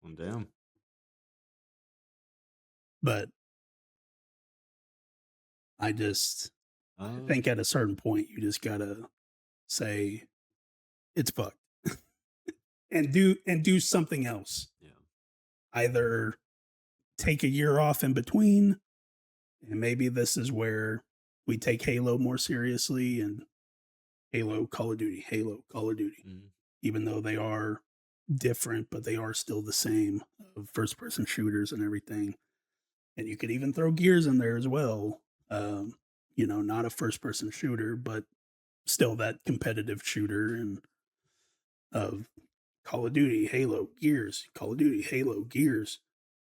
Well, damn. But I think at a certain point you just gotta say it's fucked and do something else. Yeah. Either take a year off in between, and maybe this is where we take Halo more seriously and Halo, Call of Duty, Halo, Call of Duty. Even though they are different, but they are still the same of first person shooters and everything. And you could even throw Gears in there as well. You know, not a first person shooter, but still that competitive shooter and of Call of Duty, Halo, Gears, Call of Duty, Halo, Gears.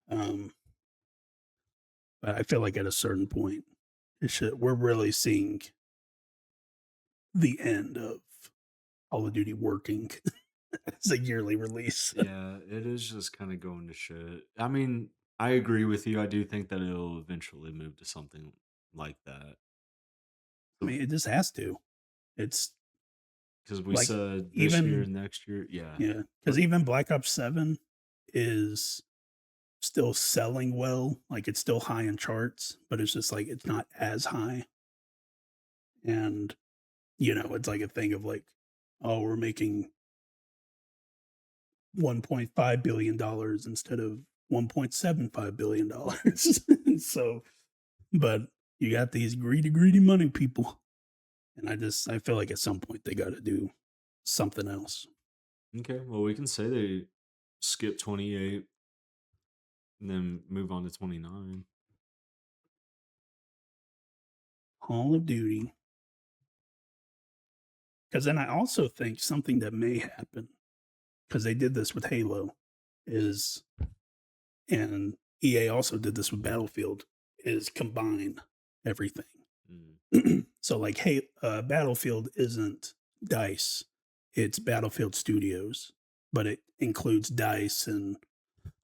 But I feel like at a certain point, we're really seeing the end of Call of Duty working as a yearly release. Yeah, it is just kind of going to shit. I mean, I agree with you. I do think that it'll eventually move to something like that. I mean, it just has to. It's because we like said this year even and next year. Yeah. yeah, because even Black Ops 7 is still selling well. Like it's still high in charts, but it's just like it's not as high. And you know, it's like a thing of like, oh, we're making $1.5 billion instead of $1.75 billion. So, but you got these greedy money people. And I feel like at some point they got to do something else. Okay. Well, we can say they skip 28 and then move on to 29. Call of Duty. Because then I also think something that may happen, because they did this with Halo, is, and EA also did this with Battlefield, is combine everything. So like, hey, Battlefield isn't DICE, it's Battlefield Studios, but it includes DICE and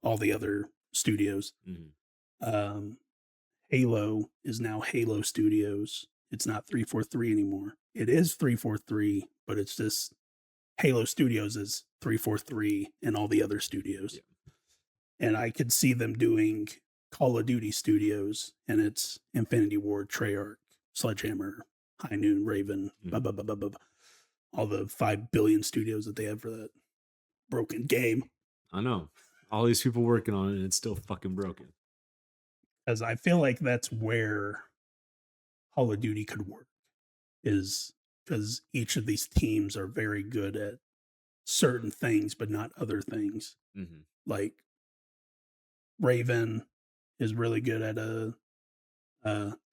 all the other studios. Halo is now Halo Studios. It's not 343 anymore. It is 343, but it's just Halo Studios is 343 and all the other studios. Yeah. And I could see them doing Call of Duty Studios, and it's Infinity Ward, Treyarch, Sledgehammer, High Noon, Raven, all the 5 billion studios that they have for that broken game. I know. All these people working on it, and it's still fucking broken. Because I feel like that's where Call of Duty could work, is because each of these teams are very good at certain things, but not other things. Like Raven is really good at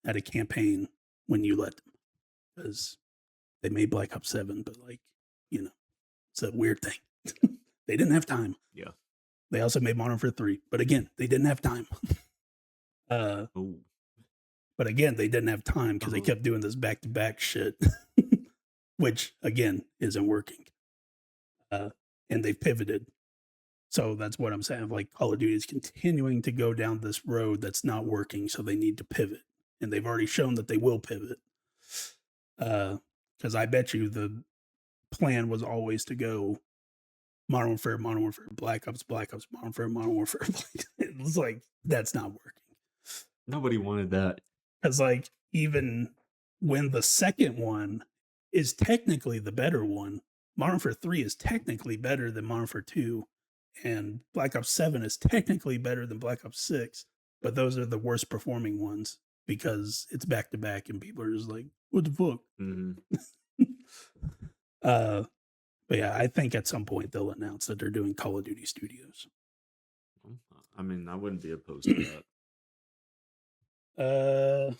at a campaign when you let them, because they made Black Ops 7, but like, it's a weird thing. They didn't have time. Yeah. They also made Modern Warfare 3, but again, they didn't have time. Oh. But again, they didn't have time because they Uh-huh. kept doing this back-to-back shit, which again isn't working. And they've pivoted. So that's what I'm saying. Like Call of Duty is continuing to go down this road that's not working, so they need to pivot. And they've already shown that they will pivot. Because I bet you the plan was always to go Modern Warfare, Black Ops, Modern Warfare, Modern Warfare. It was like, that's not working. Nobody wanted that. Because like, even when the second one is technically the better one, Modern Warfare 3 is technically better than Modern Warfare 2, and Black Ops 7 is technically better than Black Ops 6, but those are the worst performing ones because it's back to back and people are just like, what the fuck? Mm-hmm. But yeah, I think at some point they'll announce that they're doing Call of Duty Studios. I mean, I wouldn't be opposed to that.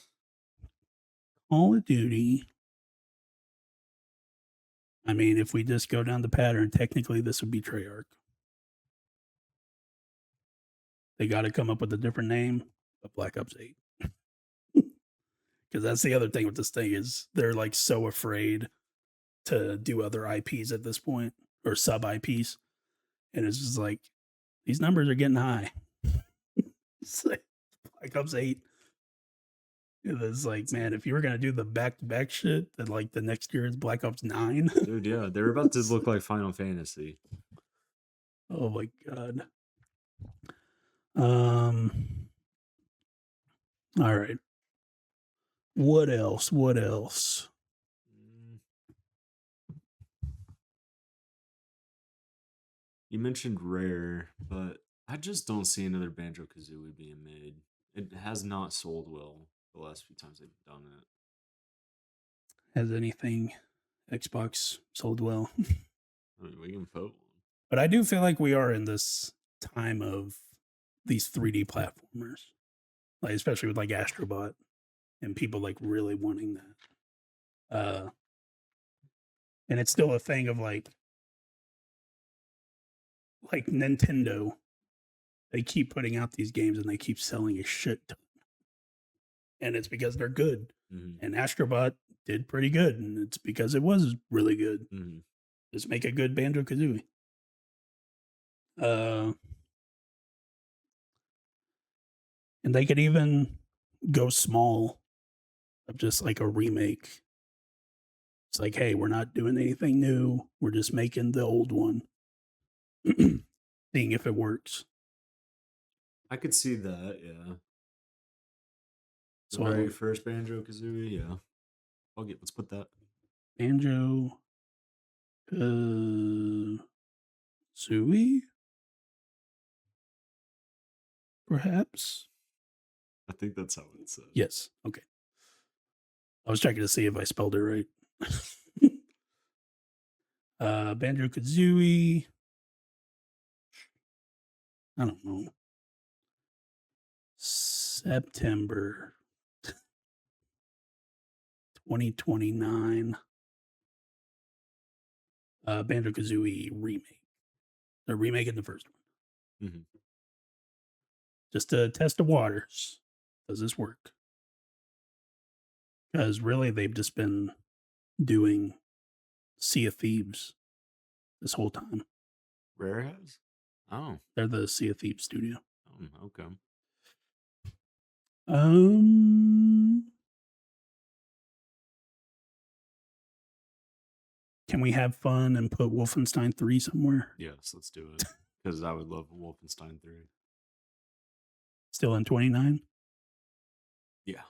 Call of Duty. I mean, if we just go down the pattern, technically this would be Treyarch. They got to come up with a different name, but Black Ops 8. Because that's the other thing with this thing is they're like so afraid to do other IPs at this point or sub IPs, and it's just like these numbers are getting high. It's like Black Ops 8. It's like, man, if you were gonna do the back-to-back shit, then like the next year is Black Ops 9. Dude, yeah, they're about to look like Final Fantasy. Oh my god. All right. What else? You mentioned Rare, but I just don't see another Banjo Kazooie being made. It has not sold well the last few times they've done it. Has anything Xbox sold well? I mean, we can vote one. But I do feel like we are in this time of these 3D platformers, like especially with like Astrobot and people like really wanting that. And it's still a thing of like Nintendo. They keep putting out these games and they keep selling a shit ton. And it's because they're good. Mm-hmm. And Astrobot did pretty good, and it's because it was really good. Mm-hmm. Just make a good Banjo Kazooie. And they could even go small of just like a remake. It's like, hey, we're not doing anything new. We're just making the old one, seeing if it works. I could see that, yeah. The So very first Banjo Kazooie, yeah. Let's put that. Banjo Kazooie, perhaps. I think that's how it says. Yes. Okay. I was checking to see if I spelled it right. Banjo Kazooie. I don't know. September 2029. Banjo Kazooie remake. They're remaking the first one. Mm-hmm. Just to test the waters. Does this work? Because really, they've just been doing Sea of Thieves this whole time. Rare has? Oh. They're the Sea of Thieves studio. Okay. Can we have fun and put Wolfenstein 3 somewhere? Yes, let's do it. Because I would love Wolfenstein 3. Still in 29? Yeah.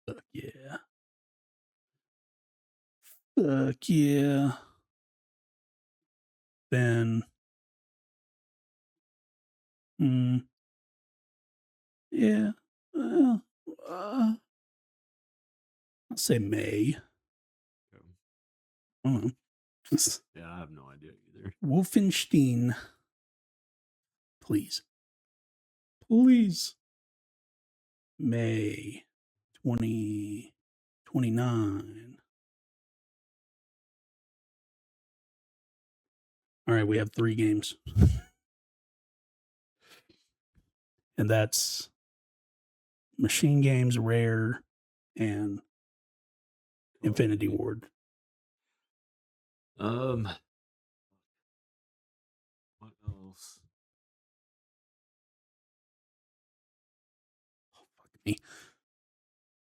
Fuck yeah. Fuck yeah. Then, yeah. Well, I'll say May. Okay. I don't know. Yeah, I have no idea either. Wolfenstein. Please. Please. May. 2029. All right, we have 3 games. And that's Machine Games, Rare, and Infinity Ward. What else? Oh, fuck me.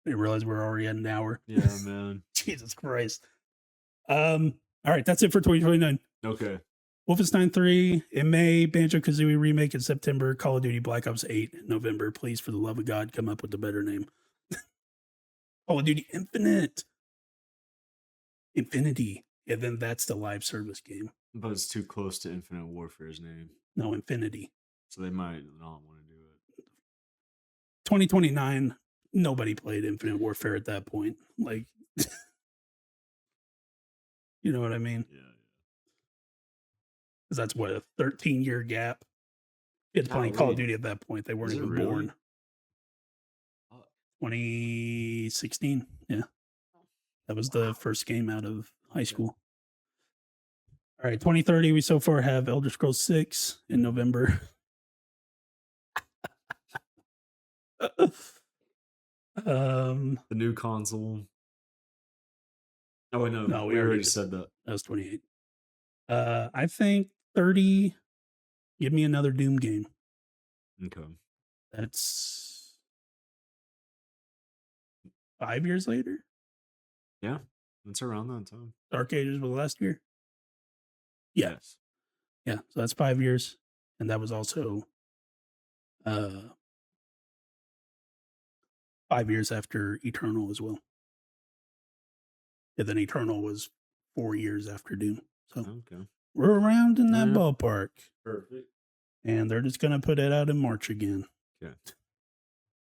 I didn't realize we're already at an hour. Yeah, man. Jesus Christ. All right, that's it for 2029. Okay. Wolfenstein 3 in May, Banjo-Kazooie remake in September, Call of Duty Black Ops 8 in November. Please, for the love of God, come up with a better name. Call of Duty Infinite. Infinity. Yeah, then that's the live service game. But it's too close to Infinite Warfare's name. No, Infinity. So they might not want to do it. 2029, nobody played Infinite Warfare at that point. Like, you know what I mean? Yeah. Because that's what, a 13-year gap? Kids playing Call of Duty at that point. They weren't even born. 2016. Yeah. That was the first game out of high school. All right, 2030, we so far have Elder Scrolls 6 in November. The new console. Oh, no, we already said that. That was 28. I think 30, give me another Doom game. Okay. That's 5 years later? Yeah, that's around that time. Dark Ages was last year? Yeah. Yes. Yeah, so that's 5 years. And that was also 5 years after Eternal as well. And then Eternal was 4 years after Doom. So okay, we're around in that ballpark. Perfect. And they're just going to put it out in March again. Okay.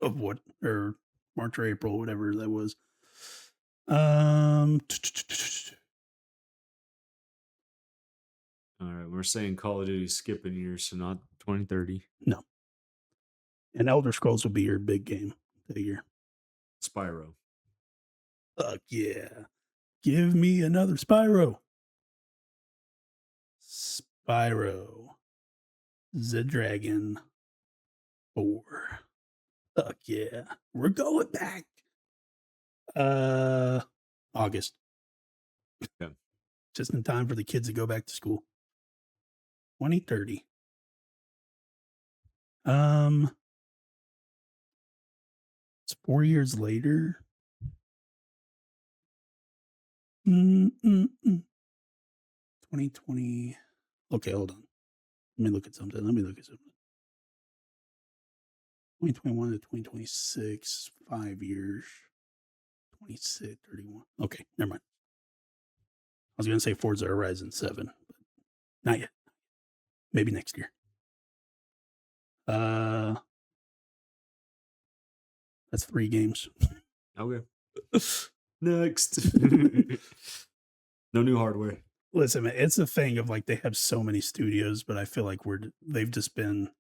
Of what? Or March or April, whatever that was. All right, we're saying Call of Duty skipping years, so not 2030. No. And Elder Scrolls will be your big game that year. Spyro. Fuck yeah. Give me another Spyro. Spyro. The Dragon 4. Fuck yeah. We're going back. August. Okay. Just in time for the kids to go back to school. 2030. It's 4 years later. 2020. Okay, hold on. Let me look at something. 2021 to 2026, 5 years. 26, 31. Okay, never mind. I was going to say Forza Horizon 7, but not yet. Maybe next year. That's 3 games. Okay. Next. No new hardware. Listen, man, it's a thing of like they have so many studios, but I feel like they've just been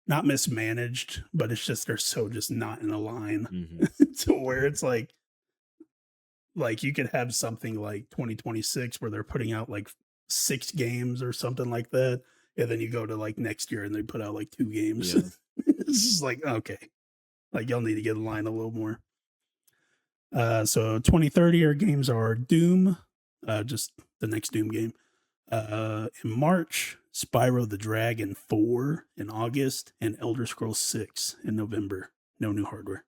not mismanaged, but it's just they're so just not in a line to where it's like you could have something like 2026 where they're putting out like 6 games or something like that, and then you go to like next year and they put out like 2 games. Yeah. It's just like, okay, like y'all need to get in line a little more. So 2030 our games are Doom, just the next Doom game. In March, Spyro the Dragon 4 in August, and Elder Scrolls 6 in November. No new hardware.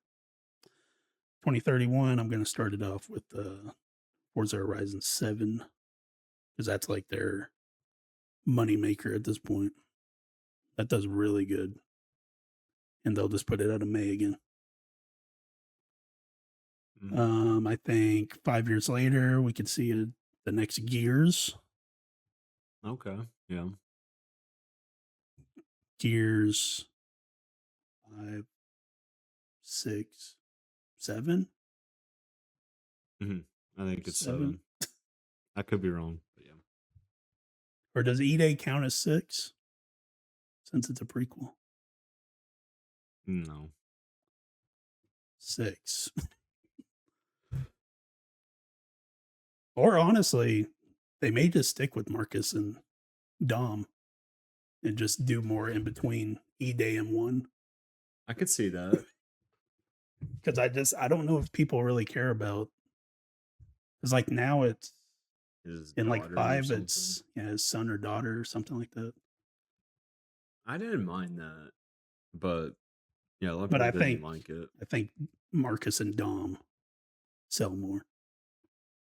2031, I'm going to start it off with Forza Horizon 7, because that's like their money maker at this point. That does really good. And they'll just put it out in May again. I think 5 years later, we could see the next Gears. Okay, yeah. Gears 5, 6, 7. I think it's 7. I could be wrong, but yeah. Or does E-Day count as 6? Since it's a prequel. No. 6. Or honestly, they may just stick with Marcus and Dom and just do more in between E-Day and 1. I could see that. Because I don't know if people really care about. It's like now it's His in like daughter or 5, something. it's his son or daughter or something like that. I didn't mind that, but yeah, a lot of But people didn't like it. I think Marcus and Dom sell more.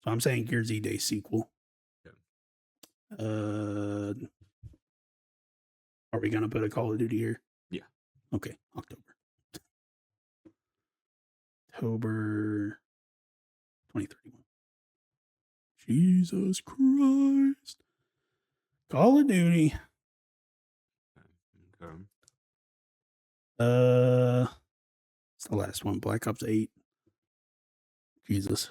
So I'm saying Gears E-Day sequel. Okay. Are we gonna put a Call of Duty here? Yeah. Okay, October 2031. Jesus Christ. Call of Duty. Okay. It's the last one. Black Ops 8. Jesus.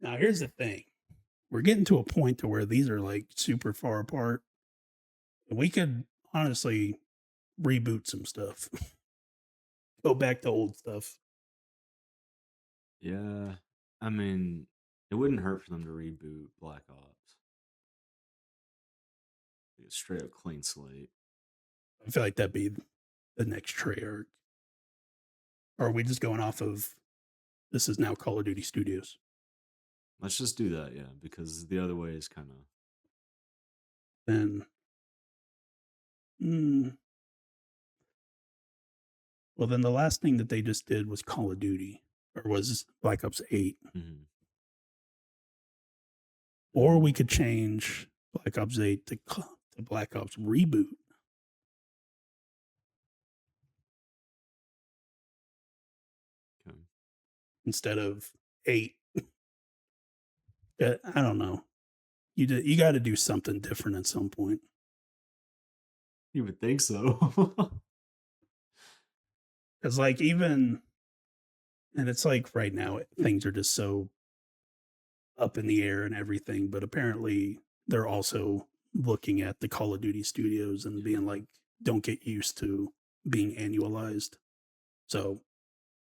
Now here's the thing. We're getting to a point to where these are like super far apart. We could honestly reboot some stuff. Go back to old stuff. Yeah. I mean, it wouldn't hurt for them to reboot Black Ops. Like a straight up clean slate. I feel like that'd be the next Treyarch. Or are we just going off of this is now Call of Duty Studios? Let's just do that, yeah, because the other way is kind of. Then, well, then the last thing that they just did was Call of Duty, or was Black Ops 8. Mm-hmm. Or we could change Black Ops 8 to Black Ops Reboot. Okay. Instead of 8. I don't know. You got to do something different at some point. You would think so. Because like even, and it's like right now things are just so up in the air and everything, but apparently they're also looking at the Call of Duty studios and being like, don't get used to being annualized. So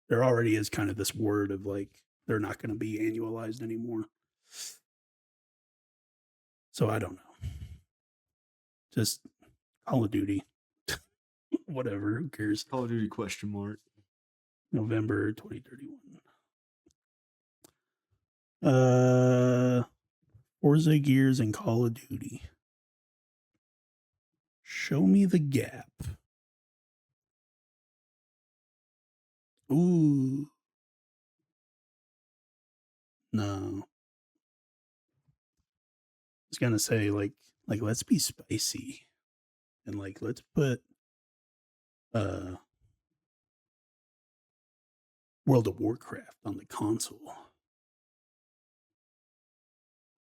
there already is kind of this word of like, they're not going to be annualized anymore. So I don't know. Just Call of Duty. Whatever, who cares? Call of Duty question mark. November 2031. Forza Gears and Call of Duty. Show me the gap. Ooh. No. I was gonna say like let's be spicy. And like let's put World of Warcraft on the console.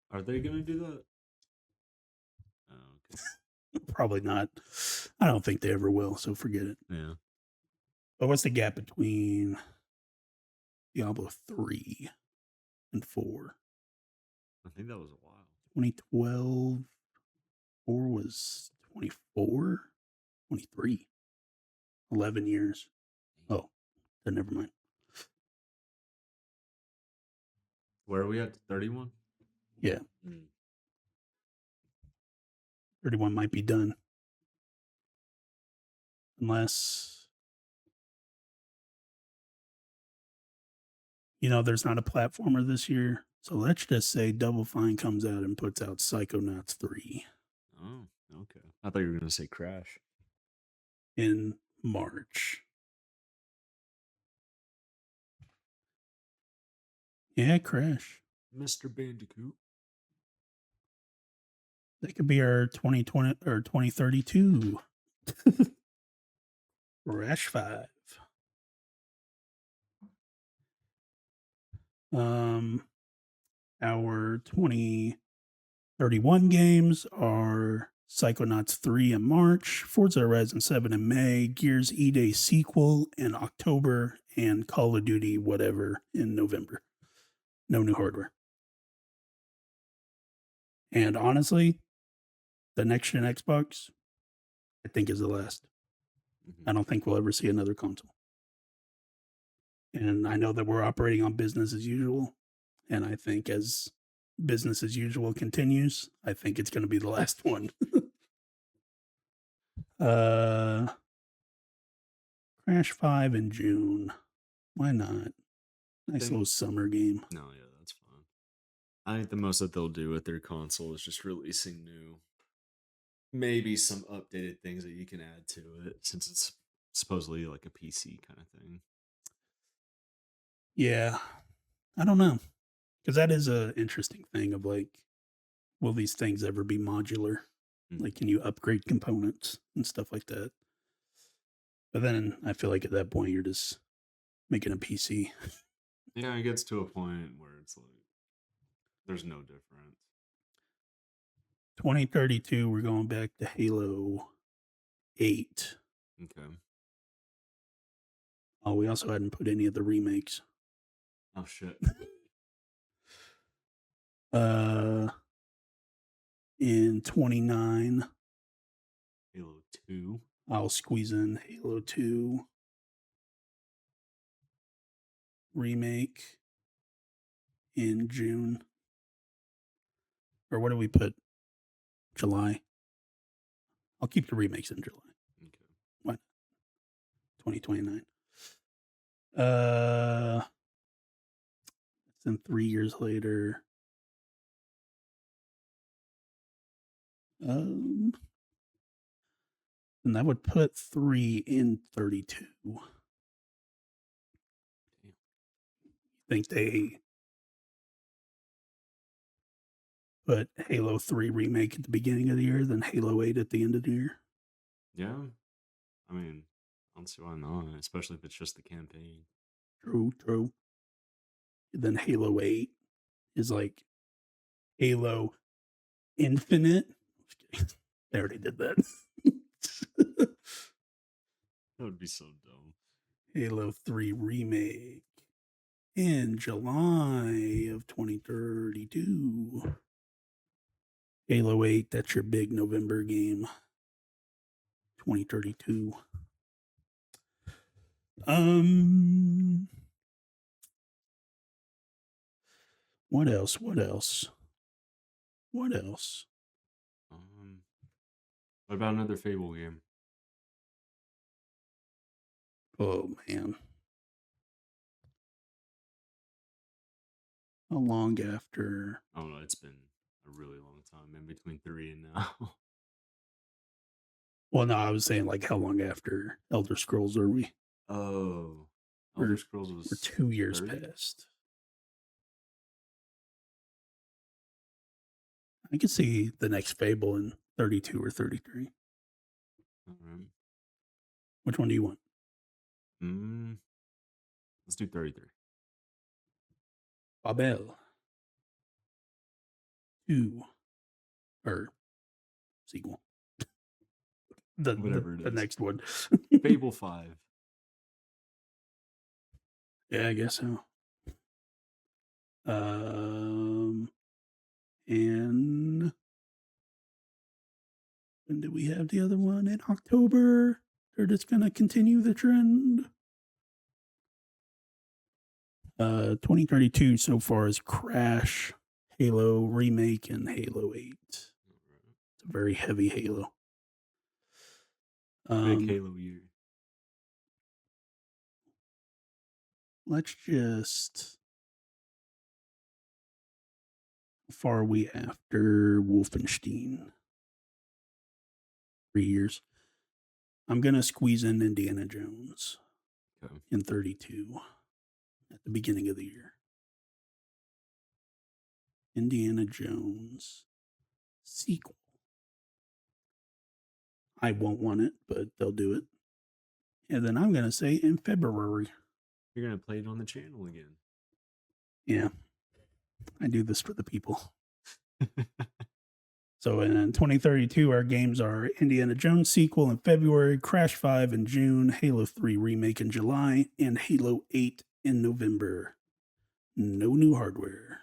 Are they gonna do that? Oh, okay. Probably not. I don't think they ever will, so forget it. Yeah. But what's the gap between Diablo 3 and 4? I think that was a while. 2012. 4 was 24? 23. 11 years. Oh, then never mind. Where are we at? 31? Yeah. 31 might be done. Unless, there's not a platformer this year. So let's just say Double Fine comes out and puts out Psychonauts 3 Oh, okay. I thought you were going to say Crash. in March. Yeah, Crash. Mr. Bandicoot. That could be our 2020 or 2032. Crash 5. Our 2031 games are Psychonauts 3 in March, Forza Horizon 7 in May, Gears E-Day sequel in October, and Call of Duty whatever in November. No new hardware. And honestly, the next gen Xbox, I think, is the last. I don't think we'll ever see another console. And I know that we're operating on business as usual. And I think as business as usual continues, I think it's going to be the last one. uh, Crash 5 in June. Why not? Nice little summer game. No, yeah, that's fine. I think the most that they'll do with their console is just releasing new, maybe some updated things that you can add to it, since it's supposedly like a PC kind of thing. Yeah. I don't know. Because that is a interesting thing of like, will these things ever be modular? Like, can you upgrade components and stuff like that? But then I feel like at that point, you're just making a PC. Yeah, it gets to a point where it's like there's no difference. 2032, we're going back to Halo 8. Okay. Oh, we also hadn't put any of the remakes. Oh shit. In 29, Halo 2. I'll squeeze in Halo 2 remake in June. Or what do we put? July. I'll keep the remakes in July. Okay. What? 2029. Then 3 years later. And that would put 3 in 32. Think they put Halo 3 remake at the beginning of the year, then Halo 8 at the end of the year? Yeah. I mean, I don't see why not, especially if it's just the campaign. True. Then Halo 8 is like Halo Infinite. They already did that. That would be so dumb. Halo 3 remake in July of 2032. Halo 8, that's your big November game. 2032. What else? What about another Fable game? Oh, man. How long after? Oh no, it's been a really long time in between 3 and now. Well, no, I was saying like how long after Elder Scrolls are we? Oh, Elder Scrolls was We're 2 years 30? past. I could see the next Fable in 32 or 33. All right. Which one do you want? Let's do 33. Babel 2 or sequel. Whatever it The is. next one. Fable 5. Yeah, I guess so. And when did we have the other one? In October? They're just gonna continue the trend. 2032 so far is Crash, Halo Remake, and Halo 8. It's a very heavy Halo. Big Halo year. Let's just. How far are we after Wolfenstein? 3 years. I'm gonna squeeze in Indiana Jones in 32 at the beginning of the year. Indiana Jones sequel. I won't want it, but they'll do it. And then I'm gonna say in February. You're gonna play it on the channel again. Yeah, I do this for the people. So in 2032, our games are Indiana Jones sequel in February, Crash 5 in June, Halo 3 remake in July, and Halo 8 in November. No new hardware.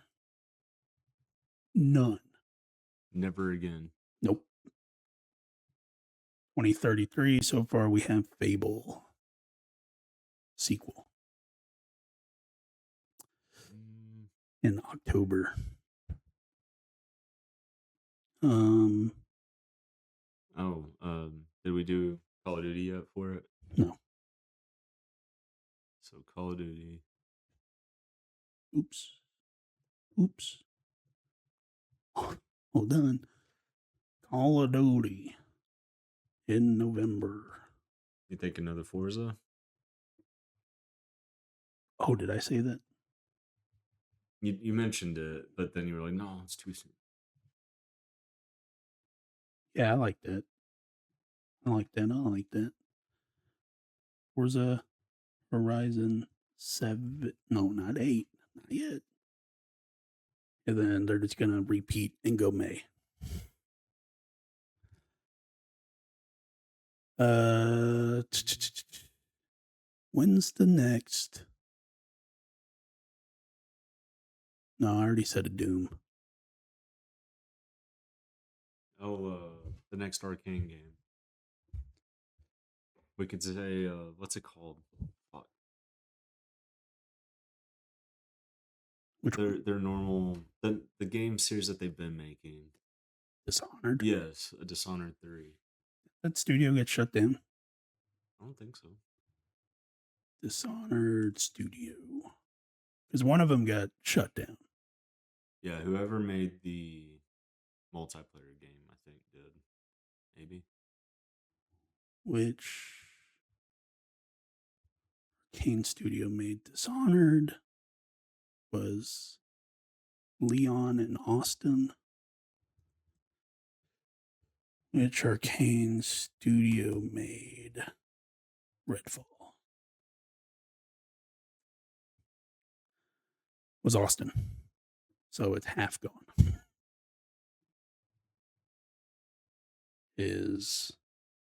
None. Never again. Nope. 2033, so far we have Fable sequel. in October. Did we do Call of Duty yet for it? No. So Call of Duty. Oops. Hold on. Call of Duty in November. You think another Forza? Oh, did I say that? You mentioned it, but then you were like, no, it's too soon. Yeah, I like that. I like that. Forza Horizon 7. No, not 8. Not yet. And then they're just going to repeat and go May. When's the next? No, I already said a Doom. The next Arcane game. We could say, what's it called? Fuck. Which one? Their normal the game series that they've been making. Dishonored? Yes, a Dishonored 3. That studio gets shut down. I don't think so. Dishonored Studio. Because one of them got shut down. Yeah, whoever made the multiplayer game, I think, did. Maybe. Which Arcane Studio made Dishonored was Leon and Austin. Which Arcane Studio made Redfall. Was Austin. So it's half gone. Is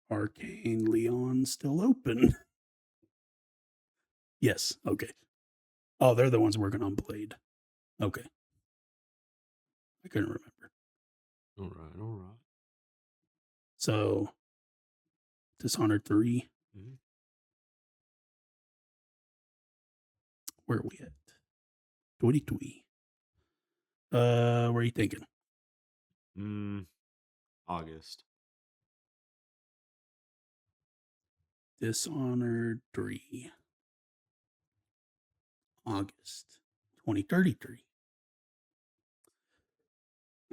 Arcane Leon still open? Yes. Okay. Oh, they're the ones working on Blade. Okay. I couldn't remember. All right. So, Dishonored 3. Mm-hmm. Where are we at? 2020. Where are you thinking? August. Dishonored 3. August 2033.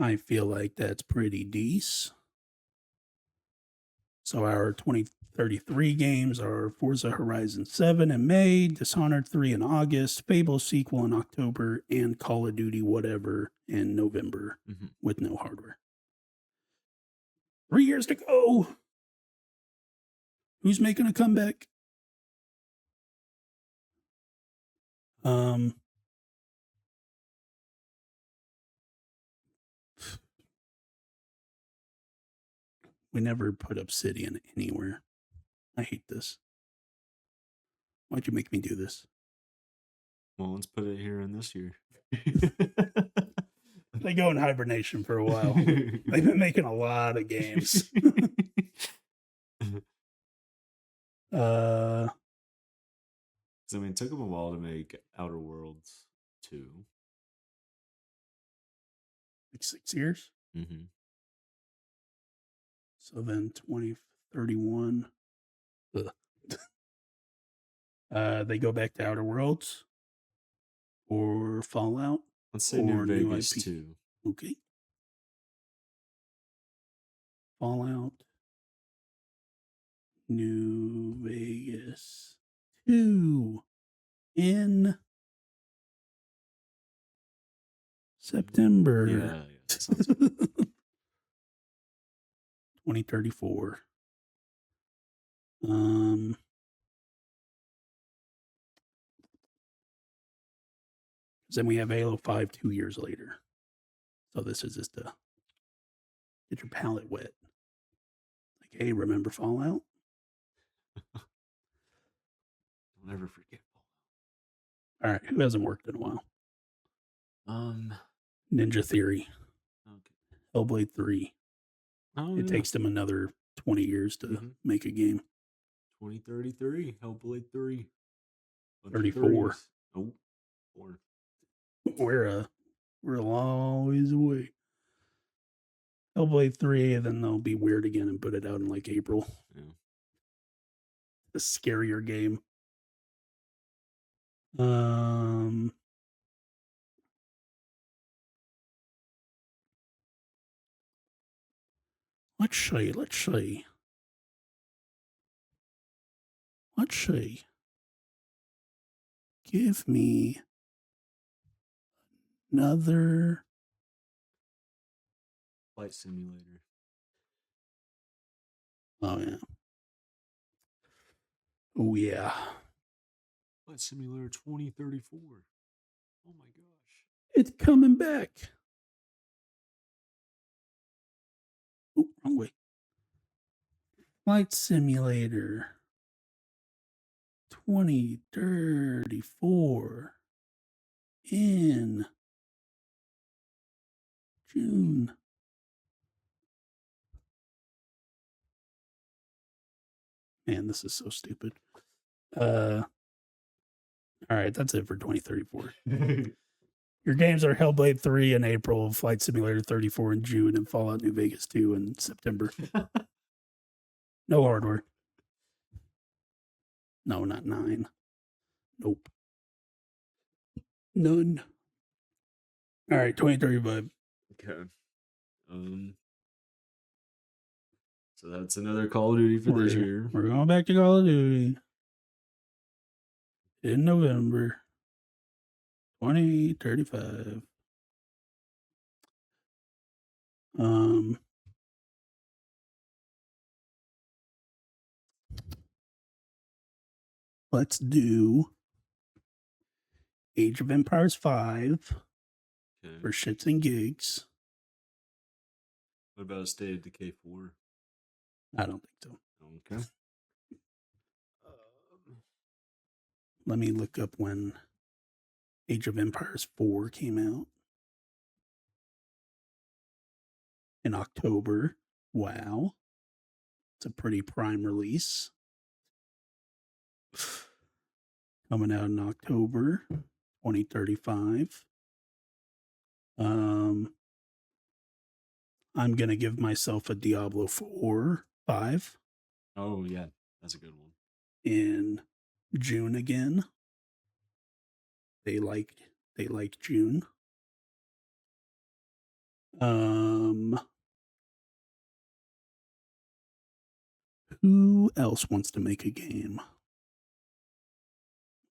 I feel like that's pretty decent. So our 2033 games are Forza Horizon 7 in May, Dishonored 3 in August, Fable sequel in October, and Call of Duty whatever in November with no hardware. 3 years to go. Who's making a comeback? We never put Obsidian anywhere. I hate this. Why'd you make me do this? Well, let's put it here in this year. They go in hibernation for a while. They've been making a lot of games. So, I mean, it took them a while to make Outer Worlds 2. Like 6 years? Mm-hmm. So then 2031. They go back to Outer Worlds or Fallout. Let's say New Vegas 2. Okay. Fallout. New Vegas 2 in September. Yeah, that sounds good. 2034. Then we have Halo 5 2 years later. So this is just to get your palate wet. Like, hey, remember Fallout? Don't ever forget Fallout. All right, who hasn't worked in a while? Ninja Theory. Okay. Hellblade 3. Oh, it takes them another 20 years to make a game. 2033, Hellblade 3. 34. Oh, 4. We're a long ways away. Hellblade 3, and then they'll be weird again and put it out in like April. Yeah. A scarier game. Um, let's see. Let's see. Let's see. Give me another. Flight Simulator. Oh yeah. Oh yeah. Flight Simulator 2034. Oh my gosh. It's coming back. Oh, wrong way. Flight Simulator 2034 in June. Man, this is so stupid. All right, that's it for 2034. Your games are Hellblade 3 in April, Flight Simulator 34 in June, and Fallout New Vegas 2 in September. No hardware. No, not 9. Nope. None. All right, 2035. Okay. So that's another Call of Duty for this year. We're going back to Call of Duty in November 2035. Let's do Age of Empires 5 for shits and gigs. What about State of Decay 4? I don't think so. Okay. Let me look up when Age of Empires 4 came out. In October. Wow. It's a pretty prime release. Coming out in October 2035. I'm going to give myself a Diablo 5 Oh, yeah. That's a good one. in June again. They like June. Who else wants to make a game?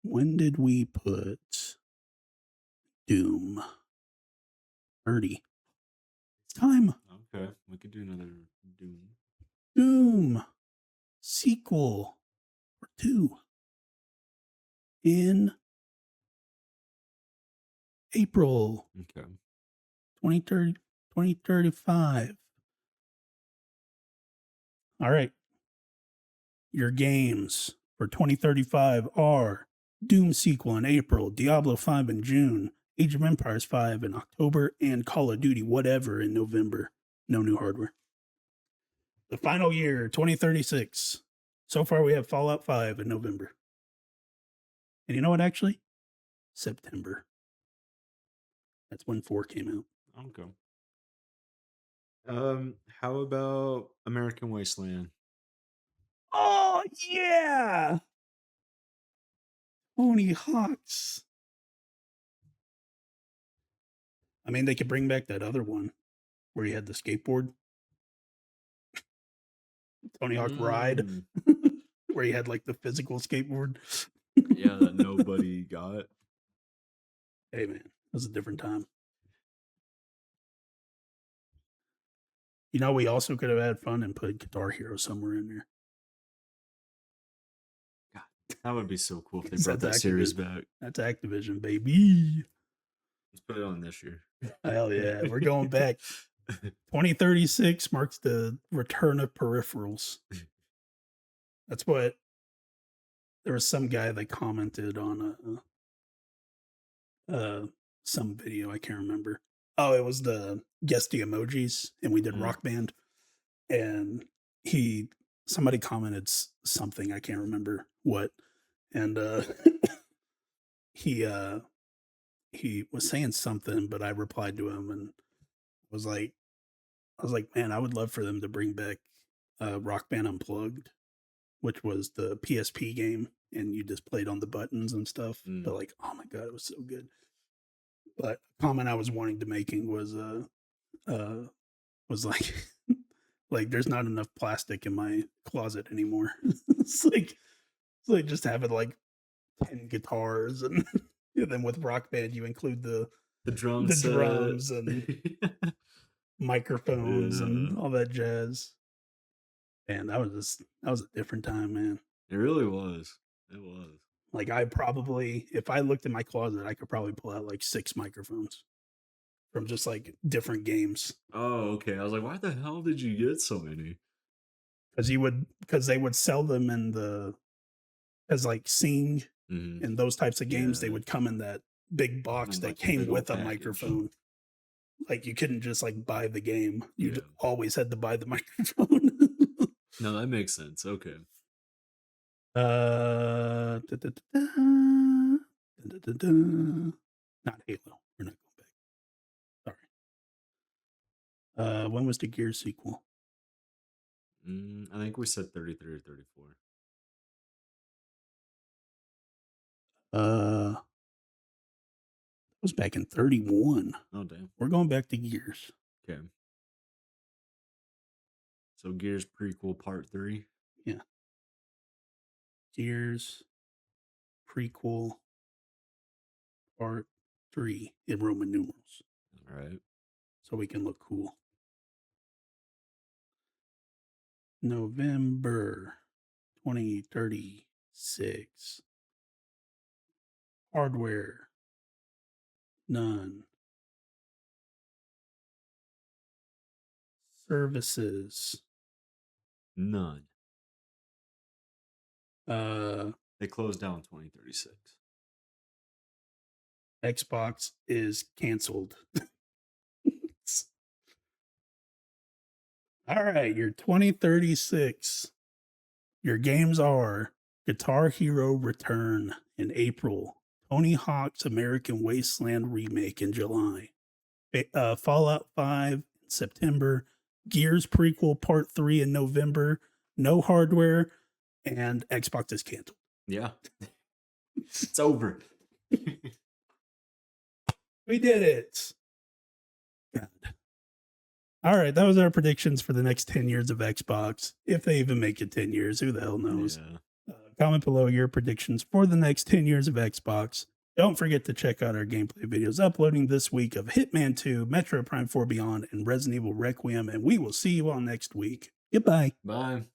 When did we put Doom? 30. It's time. Okay, we could do another Doom. Doom sequel for 2 in April. Okay. 2035. All right. Your games for 2035 are Doom sequel in April, Diablo 5 in June, Age of Empires 5 in October, and Call of Duty whatever in November. No new hardware. The final year, 2036. So far, we have Fallout 5 in November. And you know what, actually? September. That's when 4 came out. Okay. How about American Wasteland? Oh, yeah! Tony Hawk's. I mean, they could bring back that other one where he had the skateboard. Tony Hawk Ride, where he had like the physical skateboard. Yeah, that nobody got. Hey, man, it was a different time. You know, we also could have had fun and put Guitar Hero somewhere in there. God, that would be so cool if they 'Cause brought that that's series Activision. back. That's Activision, baby. Let's put it on this year. Hell yeah, we're going back. 2036 marks the return of peripherals. That's what there was some guy that commented on some video, I can't remember. Oh, it was the Guess the Emojis, and we did Rock Band. And somebody commented something, I can't remember what. And he he was saying something, but I replied to him and was like, I was like, man, I would love for them to bring back Rock Band Unplugged, which was the PSP game, and you just played on the buttons and stuff. Mm. But like, oh my god, it was so good. But a comment I was wanting to making uh was like like there's not enough plastic in my closet anymore. It's like just having like 10 guitars and, and then with Rock Band you include The drum the set. drums and microphones Yeah. and all that jazz. And that was a different time, man. It really was. It was. Like I probably if I looked in my closet, I could probably pull out like 6 microphones from just like different games. Oh, okay. I was like, why the hell did you get so many? Because they would sell them in the as like Sing Mhm. and those types of games, they Yeah. would come in that big box In, that like, a came big old with a package. microphone. Like, you couldn't just, like, buy the game. You Yeah. always had to buy the microphone. No, that makes sense. Okay. Da, da, da, da. Da, da, da, da. Not Halo. We're not going back. Sorry. When was the Gears sequel? I think we said 33 or 34. It was back in 31. Oh, damn. We're going back to Gears. Okay. So Gears prequel part 3. Yeah. Gears prequel part 3 in Roman numerals. All right. So we can look cool. November 2036. Hardware. None. Services. None. Uh, They closed down 2036. Xbox is canceled. All right, your 2036. Your games are Guitar Hero Return in April, Tony Hawk's American Wasteland Remake in July, Fallout 5 in September, Gears Prequel Part 3 in November, no hardware, and Xbox is canceled. Yeah. It's over. We did it. God. All right, that was our predictions for the next 10 years of Xbox. If they even make it 10 years, who the hell knows? Yeah. Comment below your predictions for the next 10 years of Xbox. Don't forget to check out our gameplay videos uploading this week of Hitman 2, Metro Prime 4 Beyond, and Resident Evil Requiem, and we will see you all next week. Goodbye. Bye.